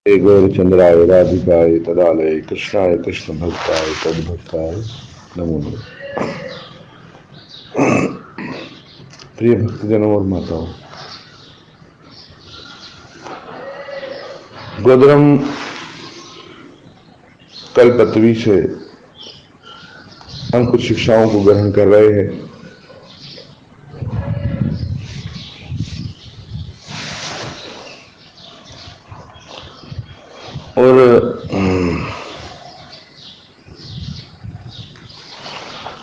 हे गौरचंद्राय राधिकाय तदालय कृष्णाय कृष्ण भक्ताय तद्भक्ताय नमो नमः। प्रिय भक्तजनों और माताओं, गोदरम कल्पतवी से हम कुछ शिक्षाओं को ग्रहण कर रहे हैं और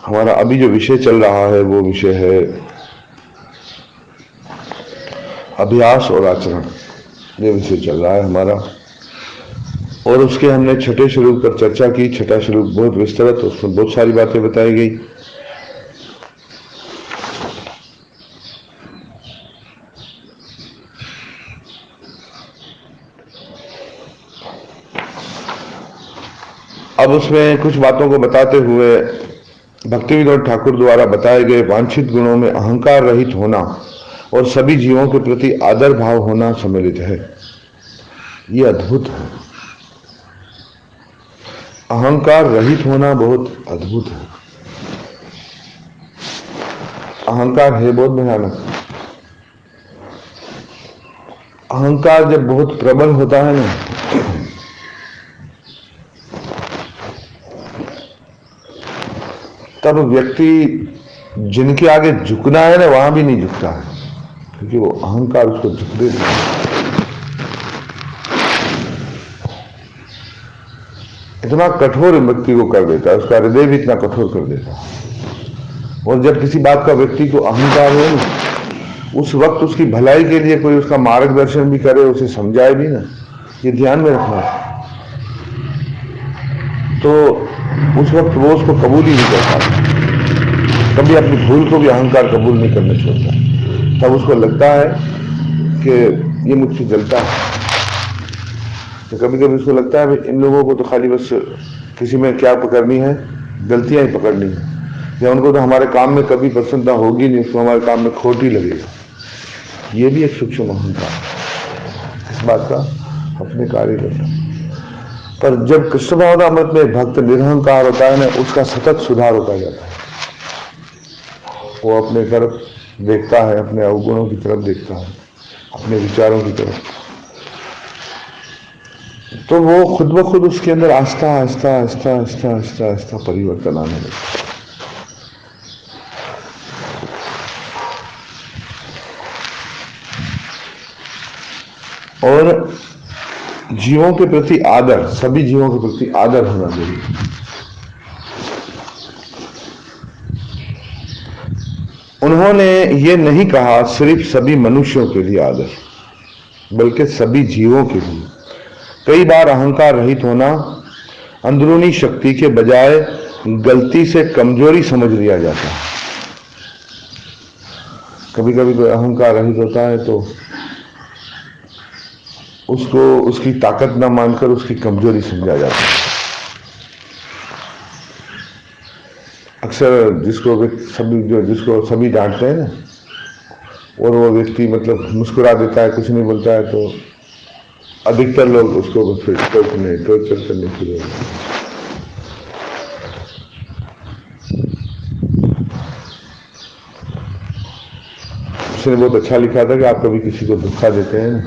हमारा अभी जो विषय चल रहा है वो विषय है अभ्यास और आचरण। ये विषय चल रहा है हमारा और उसके हमने छठे श्लोक पर चर्चा की। छठा श्लोक बहुत विस्तृत, उसमें बहुत सारी बातें बताई गई। अब उसमें कुछ बातों को बताते हुए भक्ति विनोद ठाकुर द्वारा बताए गए वांछित गुणों में अहंकार रहित होना और सभी जीवों के प्रति आदर भाव होना सम्मिलित है। ये अद्भुत है। अहंकार रहित होना बहुत अद्भुत है। अहंकार है बहुत भयानक। अहंकार जब बहुत प्रबल होता है ना, तब व्यक्ति जिनके आगे झुकना है ना, वहां भी नहीं झुकता है, क्योंकि वो अहंकार उसको झुक देता है। इतना कठोर व्यक्ति को कर देता है, उसका हृदय भी इतना कठोर कर देता है। और जब किसी बात का व्यक्ति को अहंकार हो ना, उस वक्त उसकी भलाई के लिए कोई उसका मार्गदर्शन भी करे, उसे समझाए भी ना, ये ध्यान में रखना, तो उस वक्त वो उसको कबूल ही नहीं कर पाता। कभी अपनी भूल को भी अहंकार कबूल नहीं करना छोड़ता। तब उसको लगता है कि ये मुझसे जलता है। तो कभी कभी उसको लगता है इन लोगों को तो खाली बस किसी में क्या पकड़नी है, गलतियां ही पकड़नी है, या उनको तो हमारे काम में कभी प्रसन्नता होगी नहीं, उसको हमारे काम में खोट ही लगेगा। ये भी एक सूक्ष्म अहंकार है, इस बात का अपने कार्य करता। पर जब कृष्ण भावनामृत में भक्त निरहंकार होता है ना, उसका सतत सुधार होता जाता है। वो अपने तरफ देखता है, अपने अवगुणों की तरफ देखता है, अपने विचारों की तरफ, तो वो खुद ब खुद उसके अंदर आस्था आस्था आस्था आस्था आस्था आस्था परिवर्तन आने लगता है। और जीवों के प्रति आदर, सभी जीवों के प्रति आदर होना जरूरी है। उन्होंने ये नहीं कहा सिर्फ सभी मनुष्यों के लिए आदर, बल्कि सभी जीवों के लिए। कई बार अहंकार रहित होना अंदरूनी शक्ति के बजाय गलती से कमजोरी समझ लिया जाता है। कभी कभी कोई अहंकार रहित होता है तो उसको उसकी ताकत ना मानकर उसकी कमजोरी समझा जाता है। अक्सर जिसको सभी डांटते हैं ना, और वो व्यक्ति मतलब मुस्कुरा देता है, कुछ नहीं बोलता है, तो अधिकतर लोग उसको फिर टॉर्चर करने शुरू हो जाते हैं। उसने बहुत अच्छा लिखा था कि आप कभी किसी को धोखा देते हैं ना,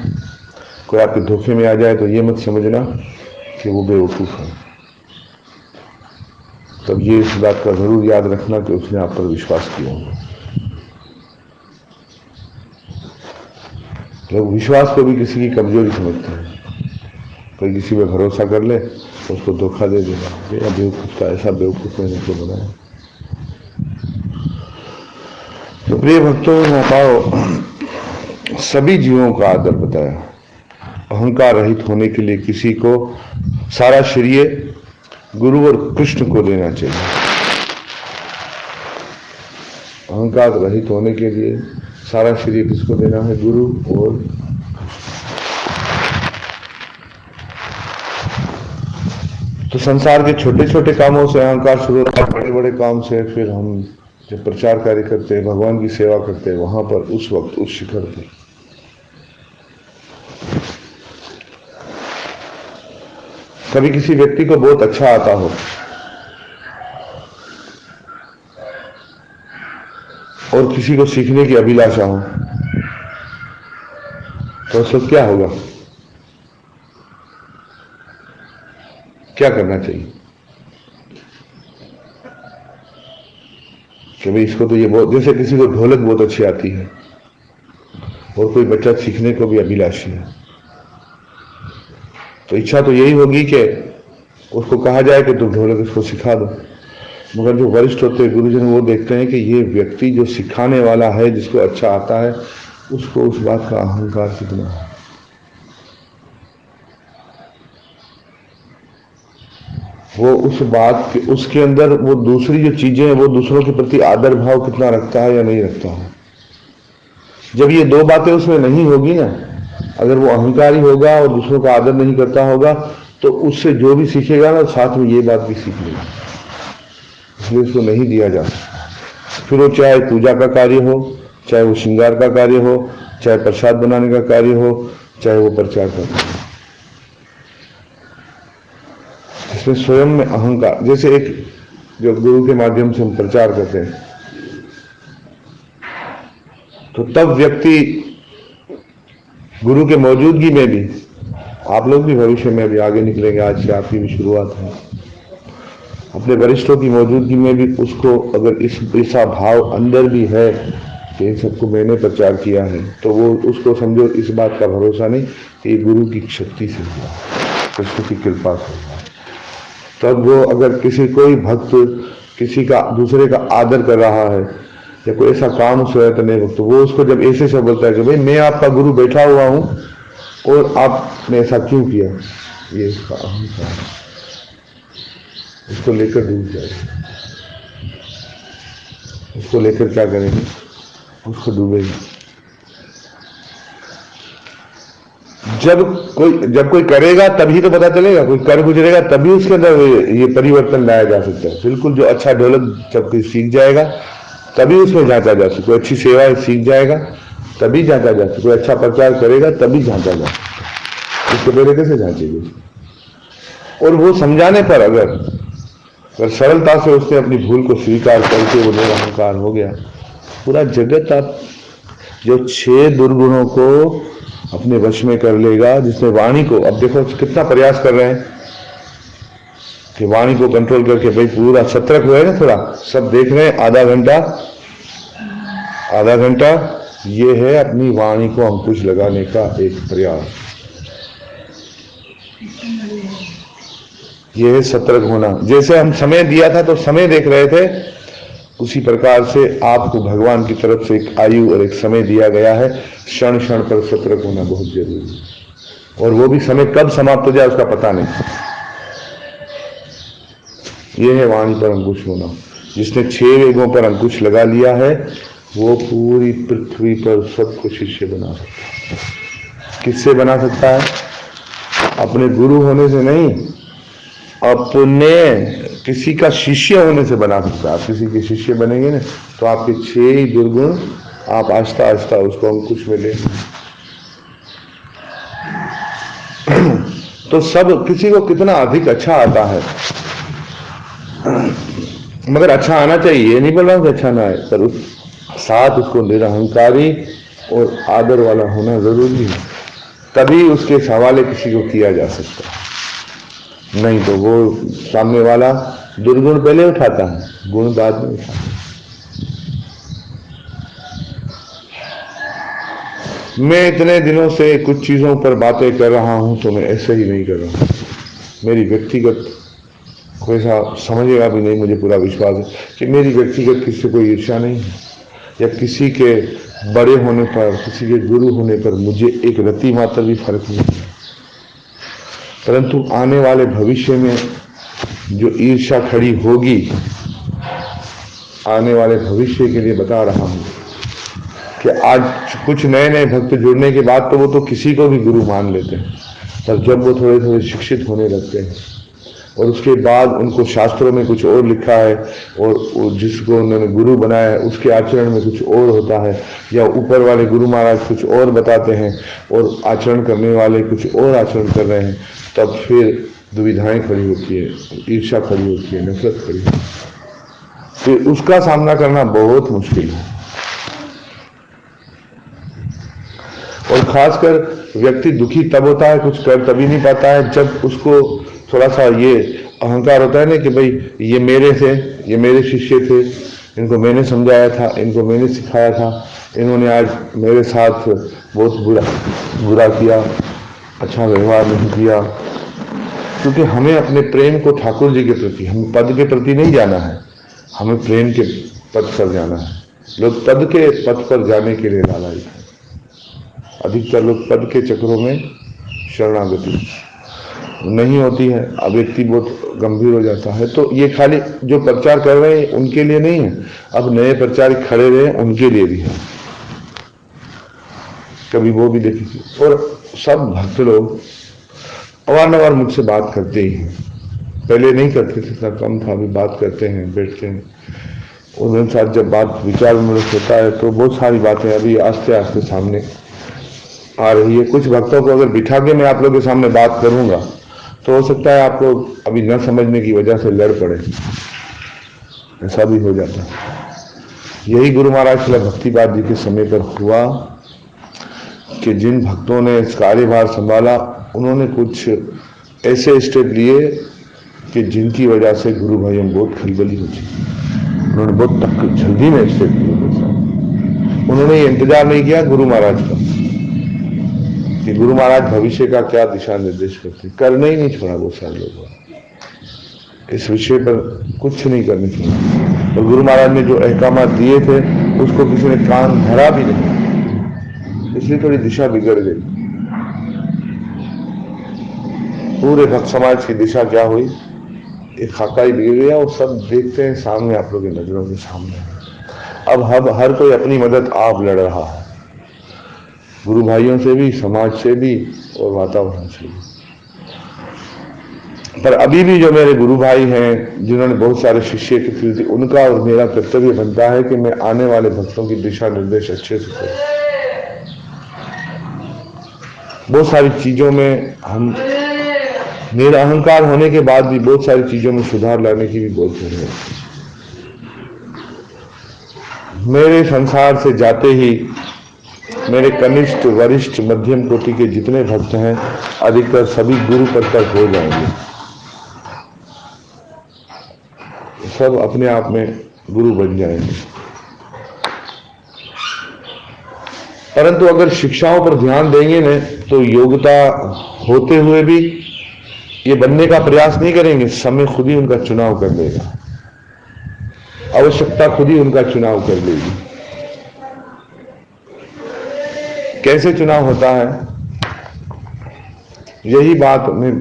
कोई आपके धोखे में आ जाए तो ये मत समझना कि वो बेवकूफ है। तब ये इस बात का जरूर याद रखना कि उसने आप पर विश्वास किया होगा। लोग विश्वास को भी किसी की कमजोरी समझते हैं। कोई किसी पे भरोसा कर ले तो उसको धोखा दे देगा, ये बेवकूफ का, ऐसा बेवकूफ मैंने उसको बनाया। तो प्रिय भक्तों, माताओं, सभी जीवों का आदर बताया। अहंकार रहित होने के लिए किसी को सारा श्रेय गुरु और कृष्ण को देना चाहिए। अहंकार रहित होने के लिए सारा श्रेय किसको देना है? गुरु और तो संसार के छोटे छोटे कामों से अहंकार शुरू होता है, बड़े बड़े काम से फिर हम जब प्रचार कार्य करते हैं, भगवान की सेवा करते हैं, वहां पर उस वक्त उस शिखर पर कभी किसी व्यक्ति को बहुत अच्छा आता हो और किसी को सीखने की अभिलाषा हो, तो उसको क्या होगा, क्या करना चाहिए कि भाई इसको तो ये बहुत, जैसे किसी को ढोलक बहुत अच्छी आती है और कोई बच्चा सीखने को भी अभिलाषी है, तो इच्छा तो यही होगी कि उसको कहा जाए कि तुम ढोलक इसको सिखा दो। मगर जो वरिष्ठ होते हैं गुरुजन, वो देखते हैं कि ये व्यक्ति जो सिखाने वाला है, जिसको अच्छा आता है, उसको उस बात का अहंकार कितना है। वो उस बात के, उसके अंदर वो दूसरी जो चीजें हैं, वो दूसरों के प्रति आदर भाव कितना रखता है या नहीं रखता है। जब ये दो बातें उसमें नहीं होगी ना, अगर वो अहंकारी होगा और दूसरों का आदर नहीं करता होगा, तो उससे जो भी सीखेगा ना, साथ में ये बात भी सीख लेगा, इसलिए उसको नहीं दिया जा सकता। फिर वो चाहे पूजा का कार्य हो, चाहे वो श्रृंगार का कार्य हो, चाहे प्रसाद बनाने का कार्य हो, चाहे वो प्रचार का कार्य हो, इसमें स्वयं में अहंकार। जैसे एक जो गुरु के माध्यम से हम प्रचार करते हैं, तो तब व्यक्ति गुरु के मौजूदगी में भी, आप लोग भी भविष्य में भी आगे निकलेंगे, आज से आपकी भी शुरुआत है, अपने वरिष्ठों की मौजूदगी में भी उसको अगर ऐसा भाव अंदर भी है कि इन सबको मैंने प्रचार किया है, तो वो उसको समझो इस बात का भरोसा नहीं कि ये गुरु की शक्ति से हुआ, कृष्ण की कृपा से हुआ। तब वो अगर कोई भक्त किसी का, दूसरे का आदर कर रहा है या कोई ऐसा काम उससे करने वक्त, तो वो उसको जब ऐसे से बोलता है कि भाई मैं आपका गुरु बैठा हुआ हूं और आपने ऐसा क्यों किया, ये उसका अहंकार, उसको लेकर डूब जाएगा। उसको लेकर क्या करेंगे, उसको डूबेगी। जब कोई करेगा तभी तो पता चलेगा, कोई कर गुजरेगा तभी उसके अंदर ये परिवर्तन लाया जा सकता है। बिल्कुल, जो अच्छा ढोलक जब कोई सीख जाएगा तभी उसमें जांचा जा सकता है, अच्छी सेवा सीख जाएगा तभी जांचा जा सकता है, कोई अच्छा प्रचार करेगा तभी जांचा जा सकता है, उसके पहले कैसे जांचेगी। और वो समझाने पर अगर सरलता से उसने अपनी भूल को स्वीकार करके वो निरहंकार हो गया, पूरा जगत आप जो 6 दुर्गुणों को अपने वश में कर लेगा, जिसने वाणी को, अब देखो कितना प्रयास कर रहे हैं कि वाणी को कंट्रोल करके, भाई पूरा सतर्क हुए ना, थोड़ा सब देख रहे हैं, आधा घंटा ये है अपनी वाणी को अंकुश लगाने का एक प्रयास, ये है सतर्क होना। जैसे हम समय दिया था तो समय देख रहे थे, उसी प्रकार से आपको भगवान की तरफ से एक आयु और एक समय दिया गया है, क्षण क्षण पर सतर्क होना बहुत जरूरी है, और वो भी समय कब समाप्त हो जाए उसका पता नहीं। ये है वाणी पर अंकुश होना। जिसने 6 वेगों पर अंकुश लगा लिया है, वो पूरी पृथ्वी पर सबको शिष्य बना सकता है। किससे बना सकता है? अपने गुरु होने से नहीं, अपने किसी का शिष्य होने से बना सकता है। आप किसी के शिष्य बनेंगे ना, तो आपके 6 दुर्गुण आप आस्ता आस्ता उसको अंकुश में ले। तो सब, किसी को कितना अधिक अच्छा आता है, मगर अच्छा आना चाहिए, ये नहीं बोल रहा हूं कि अच्छा ना आए, पर उस साथ उसको निरहंकारी और आदर वाला होना जरूरी है, तभी उसके सवाले किसी को किया जा सकता है। नहीं तो वो सामने वाला दुर्गुण पहले उठाता है, गुण बाद में उठाता है। मैं इतने दिनों से कुछ चीजों पर बातें कर रहा हूं, तो मैं ऐसे ही नहीं कर रहा हूं। मेरी व्यक्तिगत कोई ऐसा समझेगा भी नहीं, मुझे पूरा विश्वास है कि मेरी व्यक्तिगत किसी से कोई ईर्ष्या नहीं है, या किसी के बड़े होने पर, किसी के गुरु होने पर मुझे एक रत्ती मात्र भी फर्क नहीं है। परंतु आने वाले भविष्य में जो ईर्ष्या खड़ी होगी, आने वाले भविष्य के लिए बता रहा हूं कि आज कुछ नए नए भक्त जुड़ने के बाद तो वो तो किसी को भी गुरु मान लेते हैं, पर जब वो थोड़े थोड़े शिक्षित होने लगते हैं, और उसके बाद उनको शास्त्रों में कुछ और लिखा है और जिसको उन्होंने गुरु बनाया है उसके आचरण में कुछ और होता है, या ऊपर वाले गुरु महाराज कुछ और बताते हैं और आचरण करने वाले कुछ और आचरण कर रहे हैं, तब फिर दुविधाएं खड़ी होती है, ईर्ष्या खड़ी होती है, नफरत खड़ी होती है। फिर उसका सामना करना बहुत मुश्किल है। और खासकर व्यक्ति दुखी तब होता है, कुछ कर तभी नहीं पाता है, जब उसको थोड़ा सा ये अहंकार होता है ना कि भाई ये मेरे थे, ये मेरे शिष्य थे, इनको मैंने समझाया था, इनको मैंने सिखाया था, इन्होंने आज मेरे साथ बहुत बुरा किया, अच्छा व्यवहार नहीं किया। क्योंकि हमें अपने प्रेम को ठाकुर जी के प्रति, हमें पद के प्रति नहीं जाना है, हमें प्रेम के पद पर जाना है। लोग पद के पद पर जाने के लिए लालायित हैं। अधिकतर लोग पद के चक्रों में शरणागति नहीं होती है, अब व्यक्ति बहुत गंभीर हो जाता है। तो ये खाली जो प्रचार कर रहे हैं उनके लिए नहीं है, अब नए प्रचारक खड़े रहे उनके लिए भी है, कभी वो भी देखिए। और सब भक्त लोग अवारनवार मुझसे बात करते ही हैं, पहले नहीं करते थे, इतना कम था, अभी बात करते हैं, बैठते हैं, उनके साथ जब बात विचार विमर्श होता है तो बहुत सारी बातें अभी आस्ते आस्ते सामने आ रही है। कुछ भक्तों को अगर बिठा के मैं आप लोगों के सामने बात करूंगा तो हो सकता है आप लोग अभी न समझने की वजह से लड़ पड़े, ऐसा भी हो जाता है। यही गुरु महाराज श्री भक्तिपाद जी के समय पर हुआ कि जिन भक्तों ने इस कार्यभार संभाला उन्होंने कुछ ऐसे स्टेप लिए कि जिनकी वजह से गुरु भाइयों में बहुत खलबली होती, उन्होंने बहुत जल्दी में स्टेप लिए। उन्होंने ये इंतजार नहीं किया गुरु महाराज का कि गुरु महाराज भविष्य का क्या दिशा निर्देश करते, करने ही नहीं छोड़ा। बहुत सारे लोग इस विषय पर कुछ नहीं करने छोड़ा, और गुरु महाराज ने जो अहकामात दिए थे उसको किसी ने कान भरा भी नहीं, इसलिए थोड़ी दिशा बिगड़ गई। पूरे भक्त समाज की दिशा क्या हुई, एक खाका ही बिगड़ गया, और सब देखते हैं सामने, आप लोगों की नजरों के सामने। अब हर कोई अपनी मदद आप लड़ रहा है, गुरु भाइयों से भी, समाज से भी और वातावरण से भी। पर अभी भी जो मेरे गुरु भाई हैं जिन्होंने बहुत सारे शिष्य एकत्रित किए, उनका और मेरा कर्तव्य बनता है कि मैं आने वाले भक्तों की दिशा निर्देश अच्छे से करूं। बहुत सारी चीजों में हम मेरा अहंकार होने के बाद भी बहुत सारी चीजों में सुधार लाने की भी बहुत जरूरत है। मेरे संसार से जाते ही मेरे कनिष्ठ, वरिष्ठ, मध्यम कोटि के जितने भक्त हैं अधिकतर सभी गुरु पद पर हो जाएंगे, सब अपने आप में गुरु बन जाएंगे। परंतु अगर शिक्षाओं पर ध्यान देंगे न तो योग्यता होते हुए भी ये बनने का प्रयास नहीं करेंगे, समय खुद ही उनका चुनाव कर लेगा, आवश्यकता खुद ही उनका चुनाव कर लेगी। कैसे चुनाव होता है, यही बात मैं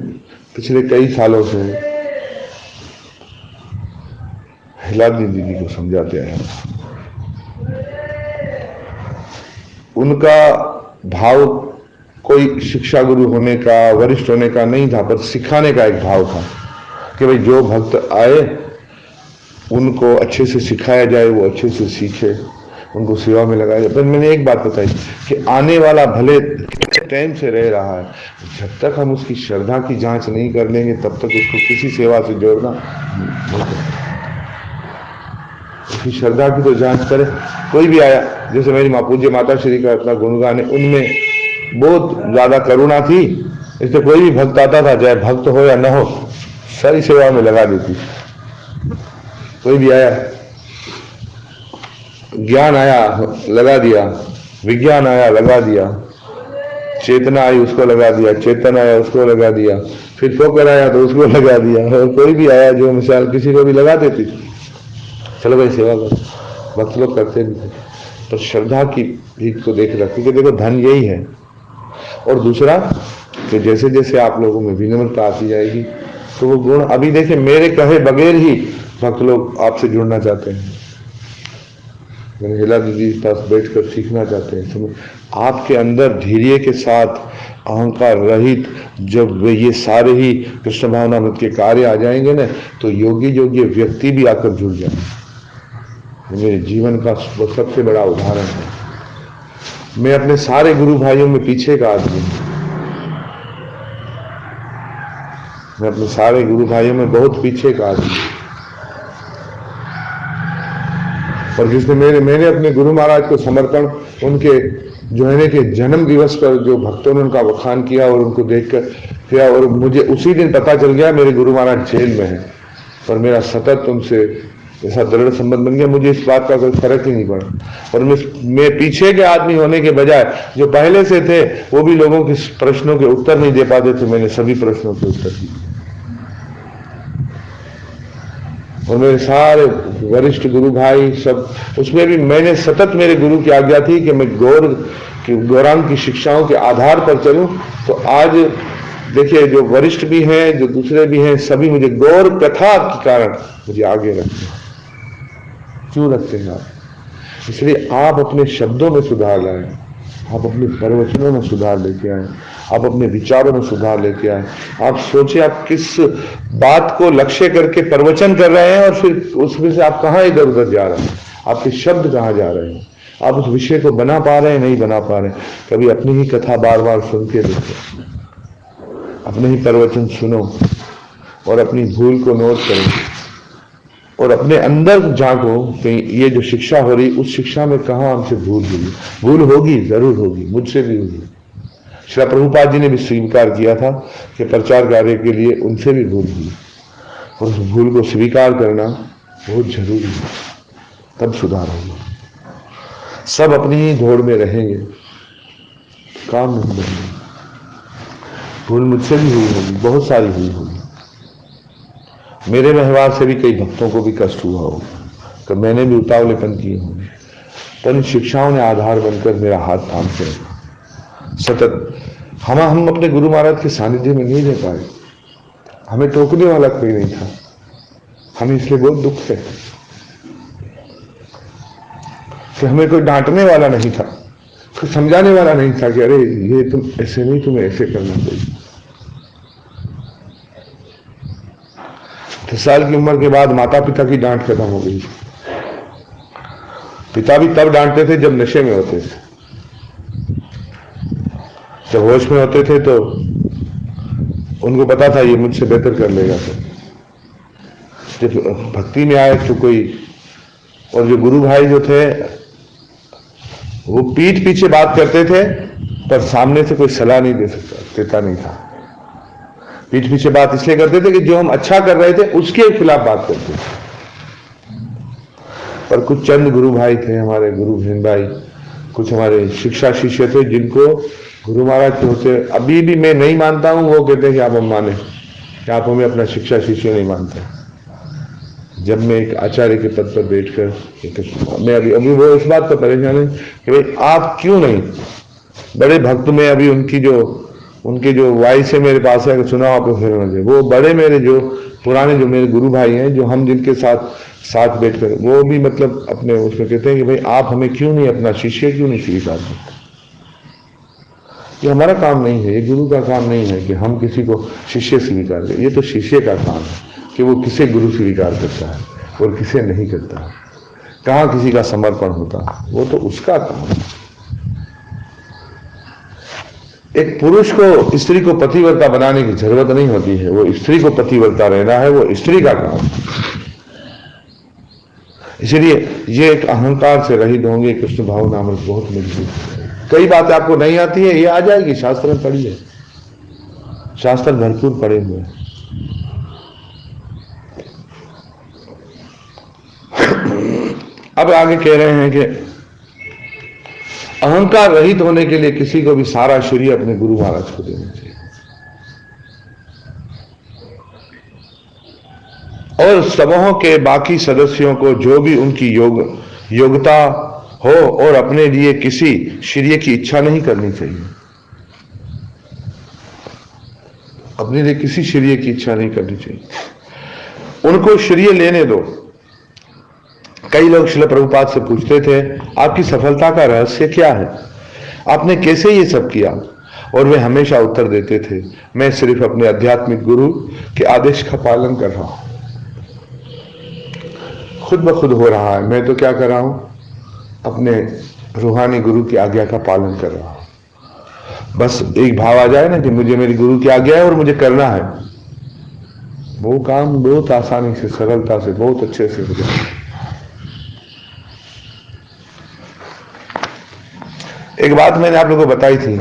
पिछले कई सालों से हिलादी दीदी को समझाते आया। उनका भाव कोई शिक्षा गुरु होने का, वरिष्ठ होने का नहीं था, पर सिखाने का एक भाव था कि भाई जो भक्त आए उनको अच्छे से सिखाया जाए, वो अच्छे से सीखे, उनको सेवा में लगाया जाए। पर मैंने एक बात बताई कि आने वाला भले टाइम से रह रहा है, जब तक हम उसकी श्रद्धा की जांच नहीं कर लेंगे तब तक उसको किसी सेवा से जोड़ना नहीं सकते। उसकी श्रद्धा की तो जांच करे। कोई भी आया, जैसे मेरी माँ पूज्य माता श्री का अपना गुणगान है, उनमें बहुत ज्यादा करुणा थी, इसलिए कोई भी भक्त आता था, चाहे भक्त हो या न हो, सारी सेवा में लगा देती। कोई भी आया, ज्ञान आया लगा दिया, विज्ञान आया लगा दिया, चेतना आई उसको लगा दिया, चेतन आया उसको लगा दिया, फिर फोकर आया तो उसको लगा दिया, और कोई भी आया जो मिसाल किसी को भी लगा देती थी, चलो भाई सेवा करो। भक्त लोग करते भी थे, पर श्रद्धा की भीख को देख रहा, क्योंकि देखो धन यही है। और दूसरा कि जैसे जैसे आप लोगों में विनम्रता आती जाएगी तो वो गुण, अभी देखिए मेरे कहे बगैर ही भक्त लोग आपसे जुड़ना चाहते हैं। मैंने हिला दीदी के पास बैठकर सीखना चाहते हैं। तो आपके अंदर धैर्य के साथ अहंकार रहित जब ये सारे ही कृष्ण भावनामृत के कार्य आ जाएंगे ना, तो योगी योगी व्यक्ति भी आकर जुड़ जाएंगे। मेरे जीवन का वो सबसे बड़ा उदाहरण है। मैं अपने सारे गुरु भाइयों में पीछे का आदमी हूं। मैं अपने सारे गुरु भाइयों में बहुत पीछे का आदमी हूं। और जिसने मैंने अपने गुरु महाराज को समर्पण उनके जो है के जन्म दिवस पर जो भक्तों ने उनका बखान किया और उनको देखकर किया, और मुझे उसी दिन पता चल गया मेरे गुरु महाराज जेल में हैं, पर मेरा सतत उनसे ऐसा दृढ़ संबंध बन गया, मुझे इस बात का कोई फर्क ही नहीं पड़ा। और मैं पीछे के आदमी होने के बजाय जो पहले से थे वो भी लोगों के प्रश्नों के उत्तर नहीं दे पाते थे, मैंने सभी प्रश्नों के उत्तर दिए। और मेरे सारे वरिष्ठ गुरु भाई सब, उसमें भी मैंने सतत, मेरे गुरु की आज्ञा थी कि मैं गौरांग की शिक्षाओं के आधार पर चलूं। तो आज देखिए, जो वरिष्ठ भी हैं, जो दूसरे भी हैं, सभी मुझे गौर कथा के कारण मुझे आगे रखते हैं। क्यों रखते हैं आप? इसलिए आप अपने शब्दों में सुधार लाएं, आप अपने प्रवचनों में सुधार लेके आए, आप अपने विचारों में सुधार लेके आए। आप सोचिए आप किस बात को लक्ष्य करके प्रवचन कर रहे हैं और फिर उसमें से आप कहाँ इधर उधर जा रहे हैं, आपके शब्द कहाँ जा रहे हैं, आप उस विषय को बना पा रहे हैं, नहीं बना पा रहे हैं। कभी अपनी ही कथा बार बार सुन के देखो, अपने ही प्रवचन सुनो और अपनी भूल को नोट करो और अपने अंदर झांको कि ये जो शिक्षा हो रही, उस शिक्षा में कहाँ हमसे भूल हुई। भूल होगी, जरूर होगी, मुझसे भी होगी। श्री प्रभुपाद जी ने भी स्वीकार किया था कि प्रचार कार्य के लिए उनसे भी भूल हुई, और उस भूल को स्वीकार करना बहुत जरूरी है, तब सुधार होगा। सब अपनी ही दौड़ में रहेंगे, काम नहीं बनेगा। भूल मुझसे भी हुई होगी, बहुत सारी हुई होगी। मेरे व्यवहार से भी कई भक्तों को भी कष्ट हुआ होगा, तो मैंने भी उतावलेपन किए होंगे, पर इन शिक्षाओं ने आधार बनकर मेरा हाथ थामते रहा सतत। हम अपने गुरु महाराज के सानिध्य में नहीं रह पाए, हमें टोकने वाला कोई नहीं था, हमें इसलिए बहुत दुख है कि हमें कोई डांटने वाला नहीं था, कोई समझाने वाला नहीं था कि अरे ये तुम ऐसे नहीं, तुम्हें ऐसे करना चाहिए। 10 साल की उम्र के बाद माता पिता की डांट खत्म हो गई। पिता भी तब डांटते थे जब नशे में होते थे, जब होश में होते थे तो उनको पता था ये मुझसे बेहतर कर लेगा। तो जब भक्ति में आए तो कोई, और जो गुरु भाई जो थे वो पीठ पीछे बात करते थे, पर सामने से कोई सलाह नहीं देता नहीं था। पीठ पीछे बात इसलिए करते थे कि जो हम अच्छा कर रहे थे उसके खिलाफ बात करते थे। पर कुछ चंद गुरु भाई थे, हमारे गुरु बहन भाई, कुछ हमारे शिक्षा शिष्य थे जिनको गुरु महाराज के होते अभी भी मैं नहीं मानता हूं, वो कहते हैं कि आप हम माने, कि आप हमें अपना शिक्षा शिष्य नहीं मानते। जब मैं एक आचार्य के पद पर बैठकर मैं अभी वो इस बात पर परेशान है कि भाई आप क्यों नहीं, बड़े भक्त में अभी उनके जो वाई से मेरे पास है, सुना आपको फिर मुझे, वो बड़े मेरे जो पुराने जो मेरे गुरु भाई हैं, जो हम जिनके साथ बैठकर, वो भी मतलब अपने उसमें कहते हैं कि भाई आप हमें क्यों नहीं अपना शिष्य क्यों नहीं स्वीकार करते। ये हमारा काम नहीं है, ये गुरु का काम नहीं है कि हम किसी को शिष्य स्वीकार करें। ये तो शिष्य का काम है कि वो किसे गुरु स्वीकार करता है और किसे नहीं करता, कहाँ किसी का समर्पण होता, वो तो उसका काम है। एक पुरुष को स्त्री को पतिव्रता बनाने की जरूरत नहीं होती है, वो स्त्री को पतिव्रता रहना है, वो स्त्री का काम है। इसलिए ये एक अहंकार से रहित होंगे। कृष्ण भावनामृत बहुत मजबूत है। कई बातें आपको नहीं आती है, ये आ जाएगी, शास्त्र में पढ़ी है, शास्त्र भरपूर पढ़े हुए हैं। अब आगे कह रहे हैं कि अहंकार रहित होने के लिए किसी को भी सारा श्रेय अपने गुरु महाराज को देना चाहिए, और समूह के बाकी सदस्यों को जो भी उनकी योग्यता हो और अपने लिए किसी श्रेय की इच्छा नहीं करनी चाहिए। अपने लिए किसी श्रेय की इच्छा नहीं करनी चाहिए, उनको श्रेय लेने दो। कई लोग श्रील प्रभुपाद से पूछते थे, आपकी सफलता का रहस्य क्या है, आपने कैसे ये सब किया? और वे हमेशा उत्तर देते थे, मैं सिर्फ अपने आध्यात्मिक गुरु के आदेश का पालन कर रहा हूं, खुद ब खुद हो रहा है। मैं तो क्या कर रहा हूं, अपने रूहानी गुरु की आज्ञा का पालन कर रहा हूं। बस एक भाव आ जाए ना कि मुझे मेरी गुरु की आज्ञा है और मुझे करना है, वो काम बहुत आसानी से, सरलता से, बहुत अच्छे से हो जाए। एक बात मैंने आप लोगों को बताई थी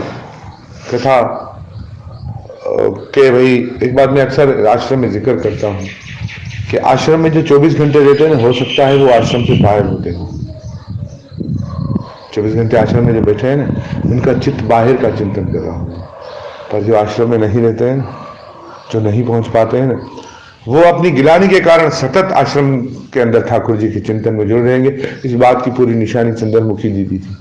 कथा कि भाई, एक बात मैं अक्सर आश्रम में जिक्र करता हूं कि आश्रम में जो 24 घंटे रहते हैं, हो सकता है वो आश्रम से बाहर होते हो। 24 घंटे आश्रम में जो बैठे हैं ना, उनका चित्त बाहर का चिंतन कर रहा होगा, पर जो आश्रम में नहीं रहते हैं, जो नहीं पहुंच पाते हैं ना, वो अपनी गिलानी के कारण सतत आश्रम के अंदर ठाकुर जी के चिंतन में जुड़ रहेंगे। इस बात की पूरी निशानी चंद्रमुखी दीदी थी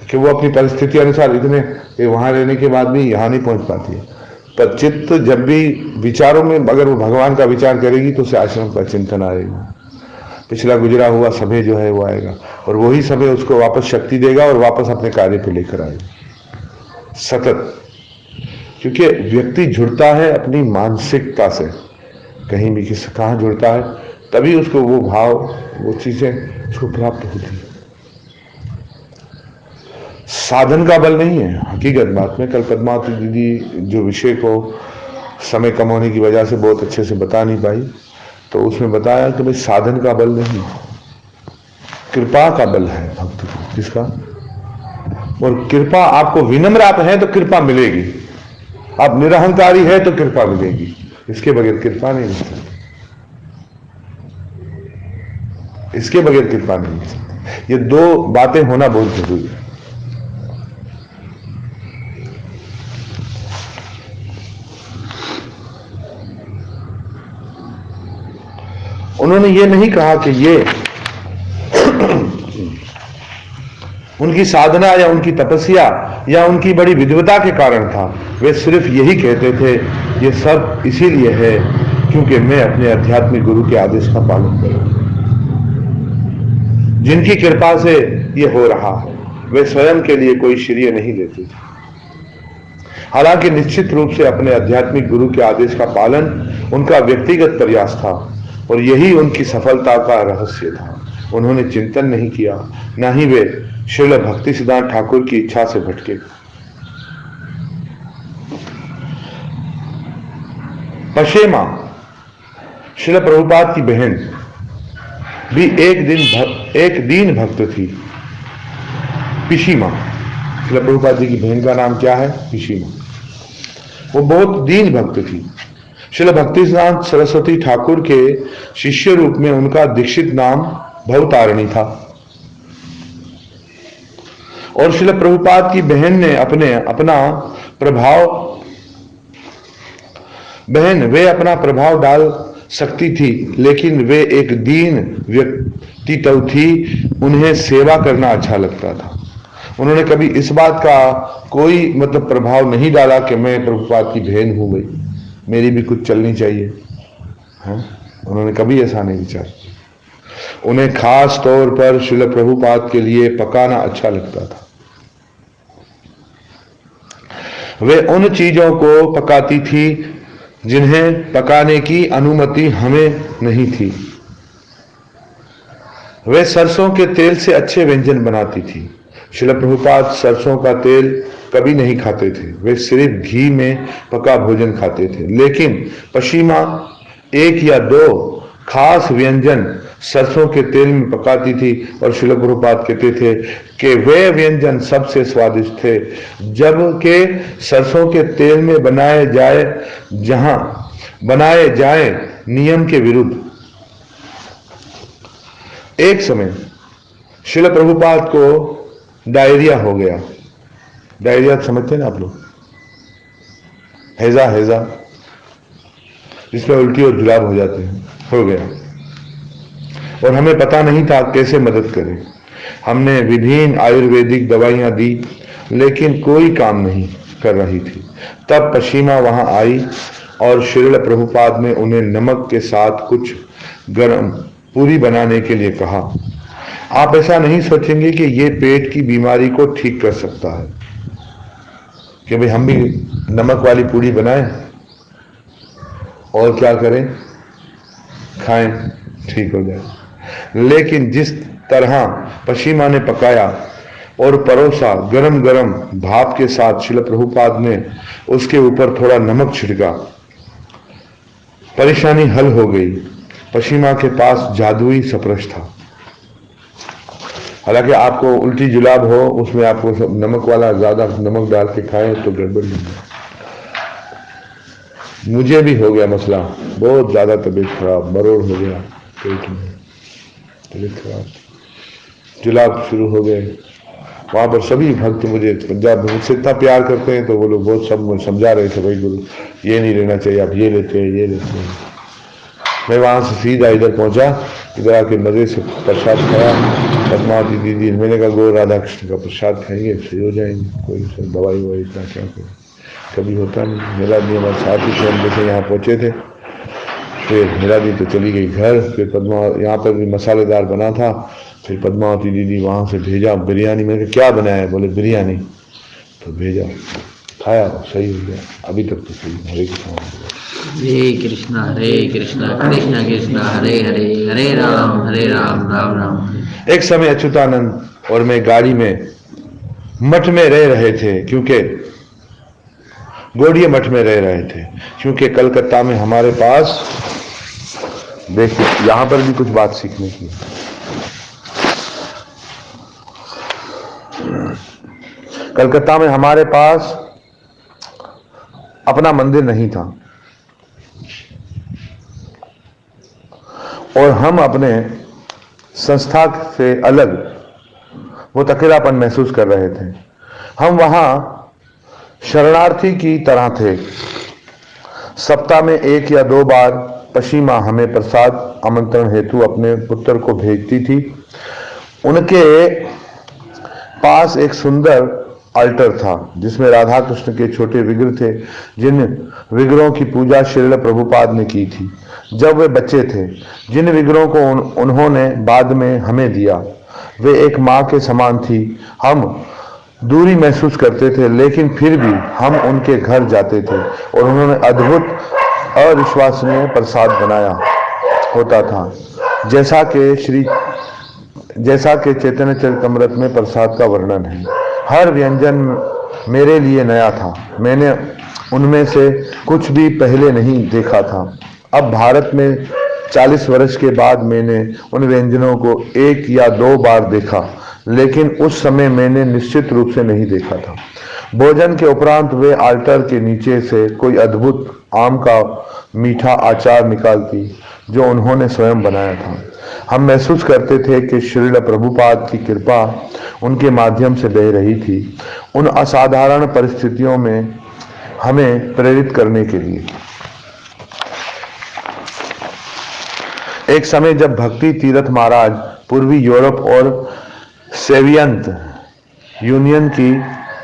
कि वो अपनी परिस्थिति अनुसार इतने वहां रहने के बाद भी यहां नहीं पहुंच पाती है, पर चित्त जब भी विचारों में अगर वो भगवान का विचार करेगी तो उसे आश्रम का चिंतन आएगा, पिछला गुजरा हुआ समय जो है वो आएगा, और वही समय उसको वापस शक्ति देगा और वापस अपने कार्य पे लेकर आएगा सतत। क्योंकि व्यक्ति जुड़ता है अपनी मानसिकता से, कहीं भी किसी कहाँ जुड़ता है, तभी उसको वो भाव, वो चीजें उसको प्राप्त होती है। साधन का बल नहीं है, हकीकत बात में कल पद्मावती दीदी जो विषय को समय कम होने की वजह से बहुत अच्छे से बता नहीं पाई, तो उसमें बताया कि भाई साधन का बल नहीं, कृपा का बल है भक्त को, किसका? और कृपा, आपको विनम्र आप हैं तो कृपा मिलेगी, आप निरहंकारी है तो कृपा मिलेगी, इसके बगैर कृपा नहीं मिल सकती, इसके बगैर कृपा नहीं मिल सकती। ये दो बातें होना बहुत जरूरी है। उन्होंने ये नहीं कहा कि ये उनकी साधना या उनकी तपस्या या उनकी बड़ी विद्वता के कारण था, वे सिर्फ यही कहते थे, ये सब इसीलिए है क्योंकि मैं अपने आध्यात्मिक गुरु के आदेश का पालन करूं, जिनकी कृपा से ये हो रहा है। वे स्वयं के लिए कोई श्रेय नहीं लेते थे, हालांकि निश्चित रूप से अपने आध्यात्मिक गुरु के आदेश का पालन उनका व्यक्तिगत प्रयास था और यही उनकी सफलता का रहस्य था। उन्होंने चिंतन नहीं किया, न ही वे श्रील भक्ति सिद्धांत ठाकुर की इच्छा से भटके। पशेमा श्रील प्रभुपाद की बहन भी एक दीन भक्त थी, पिशीमा। श्रील प्रभुपाद जी की बहन का नाम क्या है? पिशीमा। वो बहुत दीन भक्त थी। श्रील भक्तिसिद्धांत सरस्वती ठाकुर के शिष्य रूप में उनका दीक्षित नाम भवतारिणी था और श्रील प्रभुपाद की बहन ने वे अपना प्रभाव डाल सकती थी, लेकिन वे एक दीन व्यक्तित्व थी, उन्हें सेवा करना अच्छा लगता था। उन्होंने कभी इस बात का कोई प्रभाव नहीं डाला कि मैं प्रभुपाद की बहन हूं, भाई मेरी भी कुछ चलनी चाहिए, है? उन्होंने कभी ऐसा नहीं विचारा। उन्हें खास तौर पर श्रील प्रभुपाद के लिए पकाना अच्छा लगता था। वे उन चीजों को पकाती थी जिन्हें पकाने की अनुमति हमें नहीं थी। वे सरसों के तेल से अच्छे व्यंजन बनाती थी। श्रील प्रभुपाद सरसों का तेल कभी नहीं खाते थे, वे सिर्फ घी में पका भोजन खाते थे। लेकिन पशीमा एक या दो खास व्यंजन सरसों के तेल में पकाती थी और श्रील प्रभुपाद कहते थे कि वे व्यंजन सबसे स्वादिष्ट थे, जबकि सरसों के तेल में बनाए जाए नियम के विरुद्ध। एक समय श्रील प्रभुपाद को डायरिया हो गया। डायरिया समझते हैं ना आप लोग? हैजा जिसमें उल्टी और जुलाब हो जाते हैं, हो गया और हमें पता नहीं था कैसे मदद करें। हमने विभिन्न आयुर्वेदिक दवाइयां दी, लेकिन कोई काम नहीं कर रही थी। तब पशीमा वहां आई और श्रील प्रभुपाद ने उन्हें नमक के साथ कुछ गर्म पूरी बनाने के लिए कहा। आप ऐसा नहीं सोचेंगे कि ये पेट की बीमारी को ठीक कर सकता है कि भाई हम भी नमक वाली पूरी बनाएं और क्या करें, खाएं, ठीक हो जाए। लेकिन जिस तरह पशीमा ने पकाया और परोसा गरम गरम भाप के साथ, श्रील प्रभुपाद ने उसके ऊपर थोड़ा नमक छिड़का। परेशानी हल हो गई। पशीमा के पास जादुई सपरश था। हालांकि आपको उल्टी जुलाब हो, उसमें आपको नमक वाला ज्यादा नमक डाल के खाएं तो गड़बड़ नहीं है। मुझे भी हो गया मसला, बहुत ज्यादा तबीयत खराब, मरोड़ हो गया पेट में, तबीयत खराब, जुलाब शुरू हो गए। वहां पर सभी भक्त मुझे पंजाब मुझसे इतना प्यार करते हैं तो वो लोग बहुत सब समझा रहे थे, भाई गुरु ये नहीं लेना चाहिए, आप ये लेते हैं, ये लेते हैं। मैं वहां से सीधा इधर पहुंचा, इधर आके मजे से प्रसाद खाया। पद्मावती दीदी, मैंने कहा गो राधा कृष्ण का प्रसाद खाएंगे सही हो जाएंगे, कोई दवाई ववाई इतना क्या करें, कभी होता नहीं। मेरा दी हमारे साथ ही थे, हम जैसे यहाँ पहुंचे थे, फिर मेरा दी तो चली गई घर। फिर यहाँ पर भी मसालेदार बना था, फिर पद्मावती दीदी वहां से भेजा बिरयानी। मैंने कहा क्या बनाया है, बोले बिरयानी, तो भेजा, खाया, सही हो गया, अभी तक तो सही। हरे कृष्ण हरे कृष्णा कृष्ण कृष्ण हरे हरे, हरे राम राम राम। एक समय अच्युतानंद और मैं गाड़ी में मठ में रह रहे थे, क्योंकि गोड़िया मठ में रह रहे थे, क्योंकि कलकत्ता में हमारे पास, देखिए यहां पर भी कुछ बात सीखने की। कलकत्ता में हमारे पास अपना मंदिर नहीं था और हम अपने संस्था से अलग वो अकेलापन महसूस कर रहे थे। हम वहां शरणार्थी की तरह थे। सप्ताह में 1 या 2 बार पशीमा हमें प्रसाद आमंत्रण हेतु अपने पुत्र को भेजती थी। उनके पास एक सुंदर अल्टर था जिसमें राधा कृष्ण के छोटे विग्रह थे, जिन विग्रहों की पूजा श्रील प्रभुपाद ने की थी जब वे बच्चे थे। जिन विग्रहों को उन्होंने बाद में हमें दिया, वे एक माँ के समान थी। हम दूरी महसूस करते थे, लेकिन फिर भी हम उनके घर जाते थे और उन्होंने अद्भुत अविश्वसनीय प्रसाद बनाया होता था, जैसा कि चैतन्य चरितमृत में प्रसाद का वर्णन है। हर व्यंजन मेरे लिए नया था, मैंने उनमें से कुछ भी पहले नहीं देखा था। अब भारत में 40 वर्ष के बाद मैंने उन व्यंजनों को 1 या 2 बार देखा, लेकिन उस समय मैंने निश्चित रूप से नहीं देखा था। भोजन के उपरांत वे अल्टर के नीचे से कोई अद्भुत आम का मीठा अचार निकालती जो उन्होंने स्वयं बनाया था। हम महसूस करते थे कि श्रील प्रभुपाद की कृपा उनके माध्यम से बह रही थी, उन असाधारण परिस्थितियों में हमें प्रेरित करने के लिए। एक समय जब भक्ति तीर्थ महाराज पूर्वी यूरोप और सोवियत यूनियन की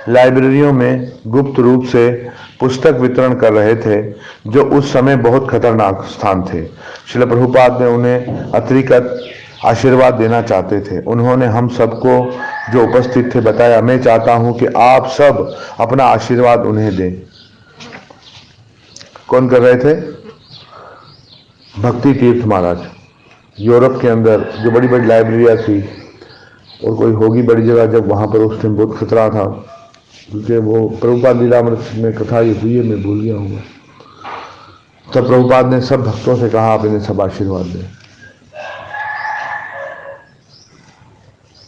लाइब्रेरियों में गुप्त रूप से पुस्तक वितरण कर रहे थे, जो उस समय बहुत खतरनाक स्थान थे, श्रील प्रभुपाद ने उन्हें अतिरिक्त आशीर्वाद देना चाहते थे। उन्होंने हम सबको जो उपस्थित थे बताया, मैं चाहता हूं कि आप सब अपना आशीर्वाद उन्हें दें। कौन कर रहे थे? भक्ति तीर्थ महाराज। यूरोप के अंदर जो बड़ी बड़ी लाइब्रेरियां थी और कोई होगी बड़ी जगह, जब वहां पर उस टाइम बहुत खतरा था, क्योंकि वो प्रभुपाद लीलामृत में कथा ये हुई है, मैं भूल गया हूँ। तब प्रभुपाद ने सब भक्तों से कहा, आप इन्हें सब आशीर्वाद दें।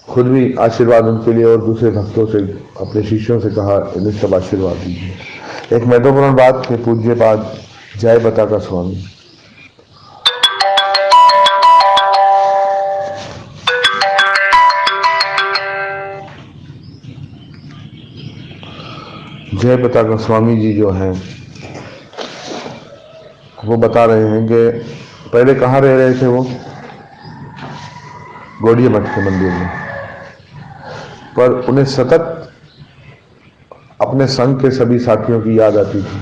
खुद भी आशीर्वाद उनके लिए और दूसरे भक्तों से, अपने शिष्यों से कहा, इन्हें सब आशीर्वाद दीजिए। एक महत्वपूर्ण बात है, पूज्यपाद जय बताका स्वामी जय बताका स्वामी जी जो हैं, वो बता रहे हैं कि पहले कहाँ रह रहे थे वो? गौड़िया मठ के मंदिर में, पर उन्हें सतत अपने संघ के सभी साथियों की याद आती थी।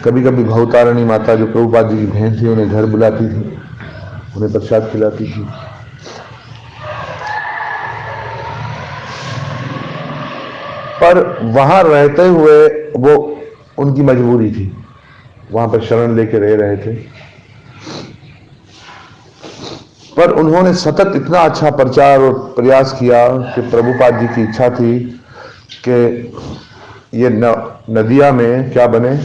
कभी कभी भवतारिणी माता जो प्रभुपाद जी की बहन थी उन्हें घर बुलाती थी, उन्हें प्रसाद खिलाती थी। पर वहां रहते हुए वो उनकी मजबूरी थी, वहां पर शरण लेके रह रहे थे। पर उन्होंने सतत इतना अच्छा प्रचार और प्रयास किया कि प्रभुपाद जी की इच्छा थी कि ये नदिया में क्या बने,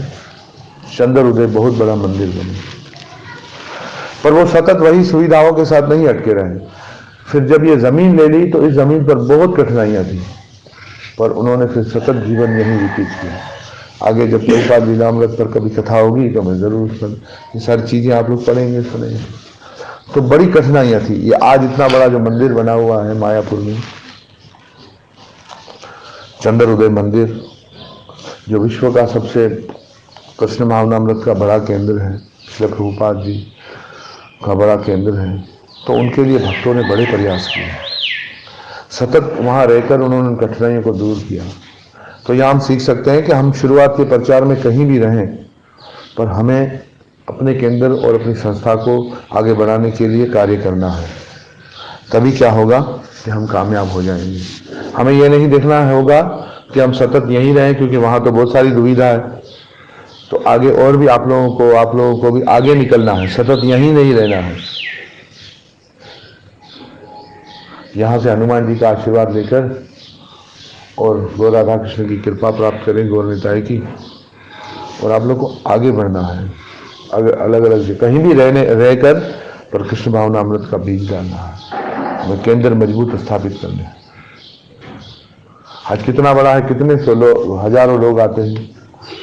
चंद्र उदय बहुत बड़ा मंदिर बने। पर वो सतत वही सुविधाओं के साथ नहीं अटके रहे। फिर जब ये जमीन ले ली तो इस जमीन पर बहुत कठिनाइयां थी, पर उन्होंने फिर सतत जीवन यही व्यतीत किया। आगे जब प्रभुपाद लीलामृत पर कभी कथा होगी तो मैं जरूर ये सारी चीजें आप लोग पढ़ेंगे सुनेंगे। तो बड़ी कठिनाइयां थी। ये आज इतना बड़ा जो मंदिर बना हुआ है मायापुर में, चंद्र उदय मंदिर, जो विश्व का सबसे कृष्ण भावनामृत का बड़ा केंद्र है, श्री प्रभुपाद जी का बड़ा केंद्र है, तो उनके लिए भक्तों ने बड़े प्रयास किए। सतत वहां रहकर उन्होंने कठिनाइयों को दूर किया। तो यह हम सीख सकते हैं कि हम शुरुआत के प्रचार में कहीं भी रहें, पर हमें अपने केंद्र और अपनी संस्था को आगे बढ़ाने के लिए कार्य करना है। तभी क्या होगा कि हम कामयाब हो जाएंगे। हमें यह नहीं देखना होगा कि हम सतत यहीं रहें क्योंकि वहां तो बहुत सारी दुविधा है, तो आगे और भी आप लोगों को भी आगे निकलना है, सतत यहीं नहीं रहना है। यहां से हनुमान जी का आशीर्वाद लेकर और गौ राधा कृष्ण की कृपा प्राप्त करें, गौर निताई की, और आप लोग को आगे बढ़ना है। अगर अलग अलग कहीं भी रहकर पर कृष्ण भावना अमृत का बीज डालना है, हमें केंद्र मजबूत स्थापित करने हैं। आज कितना बड़ा है, कितने सौ लोग, हजारों लोग आते हैं,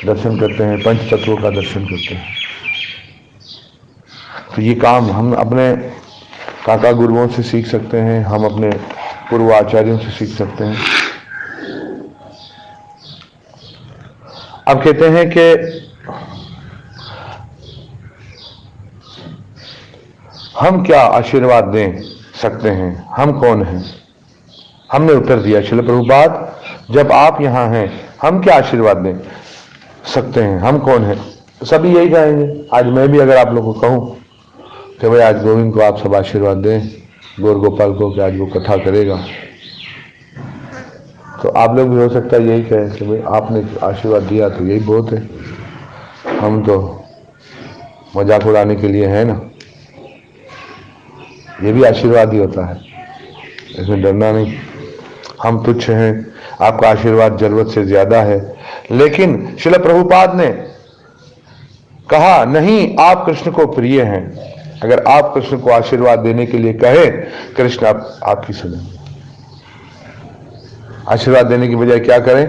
दर्शन करते हैं, पंच तत्वों का दर्शन करते हैं। तो ये काम हम अपने काका गुरुओं से सीख सकते हैं, हम अपने पूर्व आचार्यों से सीख सकते हैं। अब कहते हैं कि हम क्या आशीर्वाद दे सकते हैं, हम कौन हैं? हमने उत्तर दिया, श्रील प्रभुपाद जब आप यहां हैं हम क्या आशीर्वाद दे सकते हैं, हम कौन हैं? सभी यही कहेंगे। आज मैं भी अगर आप लोगों को कहूं कि भाई आज गोविंद को आप सब आशीर्वाद दें, गौर गोपाल को, कि आज वो कथा करेगा, तो आप लोग भी हो सकता है यही कहें कि भाई आपने आशीर्वाद दिया तो यही बहुत है, हम तो मजाक उड़ाने के लिए है ना। ये भी आशीर्वाद ही होता है, इसमें डरना नहीं। हम तुच्छ हैं, आपका आशीर्वाद जरूरत से ज्यादा है। लेकिन श्रील प्रभुपाद ने कहा नहीं, आप कृष्ण को प्रिय हैं। अगर आप कृष्ण को आशीर्वाद देने के लिए कहे, कृष्ण आपकी सुनेंगे। आशीर्वाद देने की बजाय क्या करें,